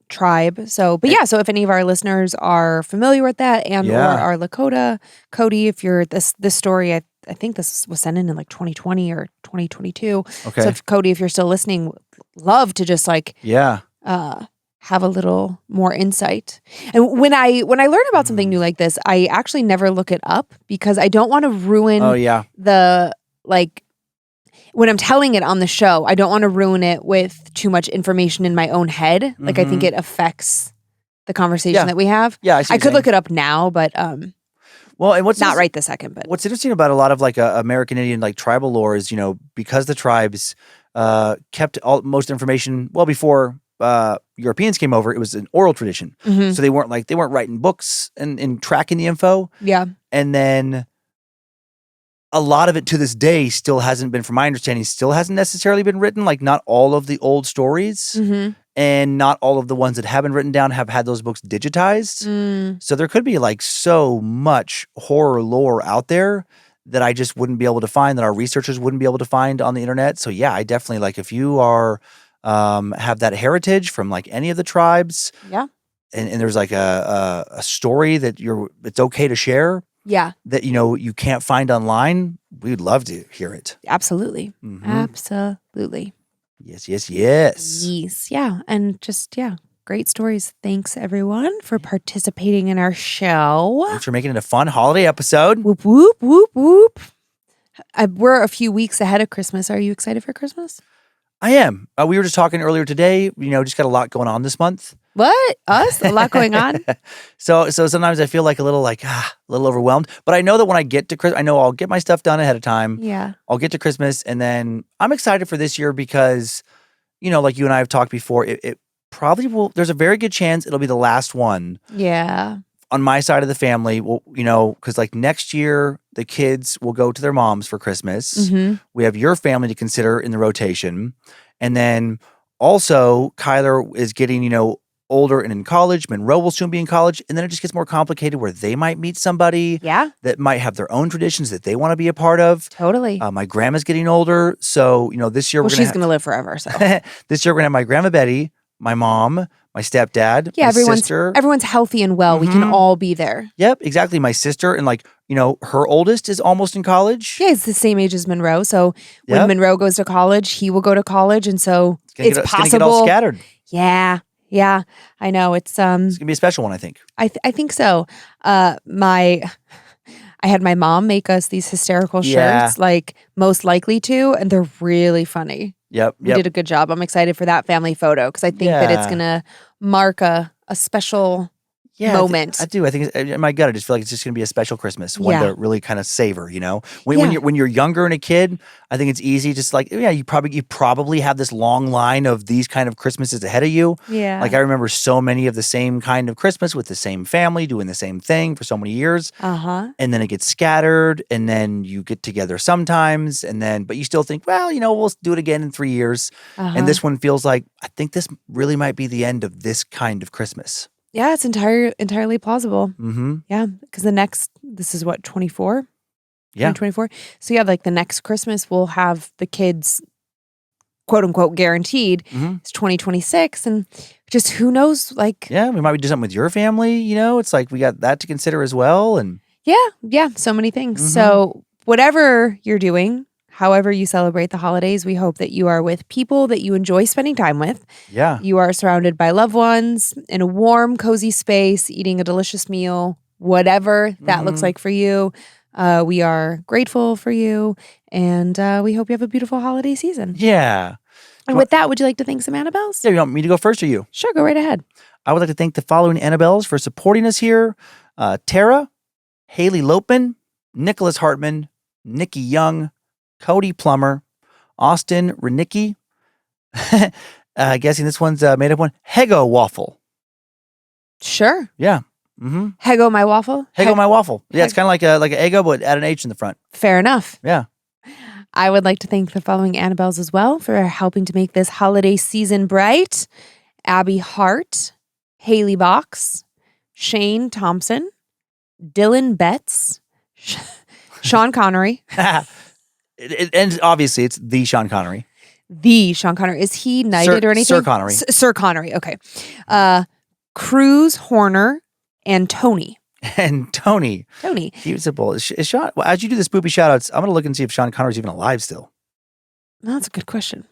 tribe. So, so if any of our listeners are familiar with that or are Lakota, Cody, if you're this story, I think this was sent in like 2020 or 2022. Okay. So Cody, if you're still listening, love to just like have a little more insight. And when I learn about something new like this, I actually never look it up because I don't want to ruin the like. When I'm telling it on the show, I don't want to ruin it with too much information in my own head. Like, I think it affects the conversation that we have. Yeah, I could look it up now, but well, and what's not right this second. But what's interesting about a lot of like American Indian like tribal lore is, because the tribes kept most information before Europeans came over, it was an oral tradition. So they weren't writing books and tracking the info. Yeah, and then. A lot of it to this day still hasn't been, from my understanding, still hasn't necessarily been written. Like, not all of the old stories and not all of the ones that have been written down have had those books digitized. So there could be like so much horror lore out there that I just wouldn't be able to find, that our researchers wouldn't be able to find on the internet. So yeah, I definitely, like, if you are have that heritage from like any of the tribes, and there's like a story that it's okay to share. Yeah. That, you can't find online, we'd love to hear it. Absolutely. Absolutely. Yes. Yes. Yeah. And just, great stories. Thanks, everyone, for participating in our show. Thanks for making it a fun holiday episode. Whoop, whoop, whoop, whoop. We're a few weeks ahead of Christmas. Are you excited for Christmas? I am. We were just talking earlier today, just got a lot going on this month. What? Us? A lot going on? So sometimes I feel like a little overwhelmed. But I know that when I get to Christmas, I know I'll get my stuff done ahead of time. Yeah. I'll get to Christmas, and then I'm excited for this year because, like you and I have talked before, it probably will. There's a very good chance it'll be the last one. Yeah. On my side of the family, well, because like next year the kids will go to their moms for Christmas. We have your family to consider in the rotation, and then also Kyler is getting older and in college. Monroe will soon be in college, and then it just gets more complicated where they might meet somebody that might have their own traditions that they want to be a part of. Totally. My grandma's getting older, so this year she's going to live forever. So this year we're going to have my grandma Betty, my mom, my stepdad, Yeah, my sister. everyone's healthy and well. We can all be there. Yep, exactly. My sister and her oldest is almost in college. Yeah, he's the same age as Monroe. So when Yep. Monroe goes to college, he will go to college, and so it's It's possible. gonna get all scattered. Yeah, I know. It's It's gonna be a special one, I think. I think so. I had my mom make us these hysterical shirts, like most likely to, and they're really funny. Yep. We did a good job. I'm excited for that family photo because I think that it's gonna mark a special moment. I do. I think in my gut, I just feel like it's just going to be a special Christmas, one to really kind of savor. When you're younger and a kid, I think it's easy. Just you probably have this long line of these kind of Christmases ahead of you. Yeah. Like I remember so many of the same kind of Christmas with the same family doing the same thing for so many years. And then it gets scattered, and then you get together sometimes, but you still think, we'll do it again in 3 years. And this one feels like I think this really might be the end of this kind of Christmas. Yeah, it's entirely plausible. Mm-hmm. Yeah, because this is what, 24? Yeah. 2024? So yeah, like the next Christmas we'll have the kids, quote unquote, guaranteed. It's 2026, and just who knows, we might do something with your family, it's like we got that to consider as well. And yeah, so many things. So whatever you're doing, however you celebrate the holidays, we hope that you are with people that you enjoy spending time with. Yeah. You are surrounded by loved ones in a warm, cozy space, eating a delicious meal, whatever that looks like for you. We are grateful for you, and we hope you have a beautiful holiday season. Yeah. And with that, would you like to thank some Annabelles? Yeah, you want me to go first or you? Sure, go right ahead. I would like to thank the following Annabelles for supporting us here. Tara, Haley Lopeman, Nicholas Hartman, Nikki Young, Cody Plummer, Austin Renicki. Guessing this one's made up one. Hego Waffle. Sure. Yeah. Mm-hmm. Hego my waffle? Hego my waffle. Yeah, it's kind of like an Eggo, but add an H in the front. Fair enough. Yeah. I would like to thank the following Annabelles as well for helping to make this holiday season bright. Abby Hart, Haley Box, Shane Thompson, Dylan Betts, Sean Connery. And obviously, it's the Sean Connery. The Sean Connery. Is he knighted or anything? Sir Connery. Sir Connery. Okay. Cruz Horner and Tony. And Tony. Beautiful. Is Sean, as you do the spoopy shout outs, I'm going to look and see if Sean Connery's even alive still. That's a good question.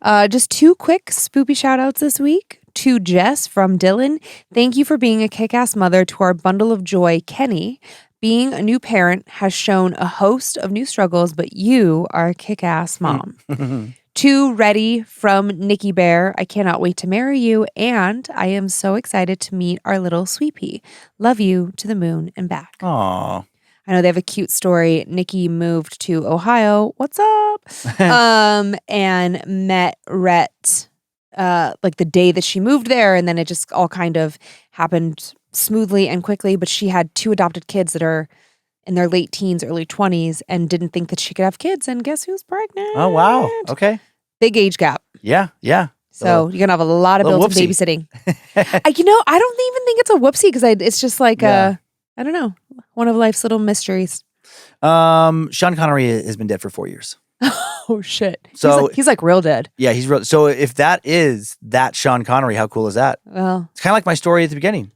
Just 2 quick spoopy shout outs this week. To Jess from Dylan. Thank you for being a kick-ass mother to our bundle of joy, Kenny. Being a new parent has shown a host of new struggles, but you are a kick-ass mom. To Reddy from Nikki Bear. I cannot wait to marry you, and I am so excited to meet our little sweet pea. Love you to the moon and back. Aww. I know they have a cute story. Nikki moved to Ohio. What's up? And met Rhett like the day that she moved there, and then it just all kind of happened smoothly and quickly. But she had 2 adopted kids that are in their late teens, early 20s, and didn't think that she could have kids. And guess who's pregnant? Oh, wow. Okay. Big age gap. Yeah. So you're gonna have a lot of built-in babysitting. I don't even think it's a whoopsie because it's just like I don't know, one of life's little mysteries. Sean Connery has been dead for 4 years. Oh shit! So he's like real dead. Yeah, he's real. So if that is that Sean Connery, how cool is that? Well, it's kind of like my story at the beginning.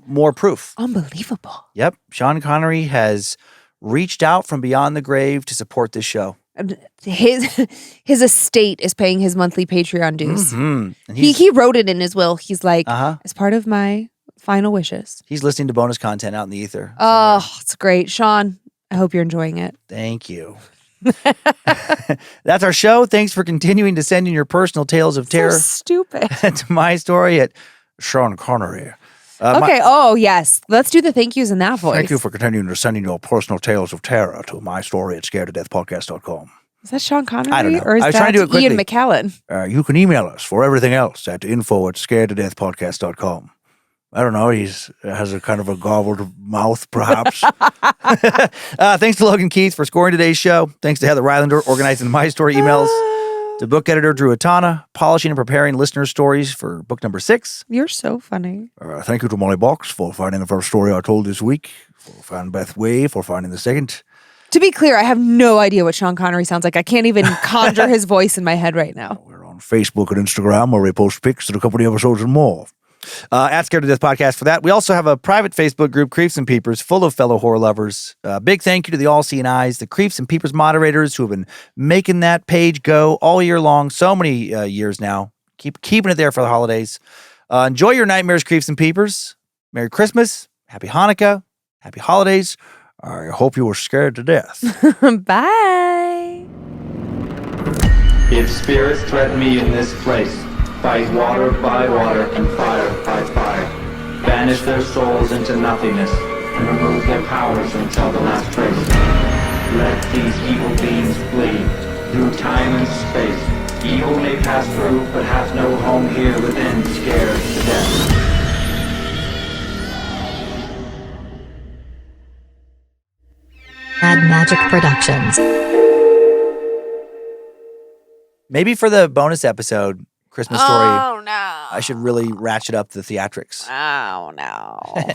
More proof. Unbelievable. Yep. Sean Connery has reached out from beyond the grave to support this show. His estate is paying his monthly Patreon dues. Mm-hmm. He wrote it in his will. He's like, as part of my final wishes. He's listening to bonus content out in the ether. Oh, it's great. Sean, I hope you're enjoying it. Thank you. That's our show. Thanks for continuing to send in your personal tales of terror. So stupid. To my story at Sean Connery. Okay. Yes. Let's do the thank yous in that voice. Thank you for continuing to send in your personal tales of terror to my story at scaredtodeathpodcast.com. Is that Sean Connery? I don't know. Or is I was trying to do it quickly. Ian McKellen? You can email us for everything else at info@scaredtodeathpodcast.com. I don't know. He has a kind of a gobbled mouth, perhaps. Thanks to Logan Keith for scoring today's show. Thanks to Heather Rylander organizing my story emails. To book editor Drew Atana, polishing and preparing listener stories for book number 6. You're so funny. Thank you to Molly Box for finding the first story I told this week, for finding Beth Way for finding the second. To be clear, I have no idea what Sean Connery sounds like. I can't even conjure his voice in my head right now. We're on on Facebook and Instagram, where we post pics of the company episodes and more. At Scared to Death Podcast for that. We also have a private Facebook group, Creeps and Peepers, full of fellow horror lovers. Big thank you to the All-Seeing Eyes, the Creeps and Peepers moderators who have been making that page go all year long, so many years now. Keeping it there for the holidays. Enjoy your nightmares, Creeps and Peepers. Merry Christmas, Happy Hanukkah, Happy Holidays. I hope you were scared to death. Bye. If spirits threaten me in this place, fight water by water and fire by fire. Banish their souls into nothingness and remove their powers until the last trace. Let these evil beings flee through time and space. Evil may pass through, but has no home here within, scared to death. Mad Magic Productions. Maybe for the bonus episode, Christmas Story, Oh, no. I should really ratchet up the theatrics. Oh, no.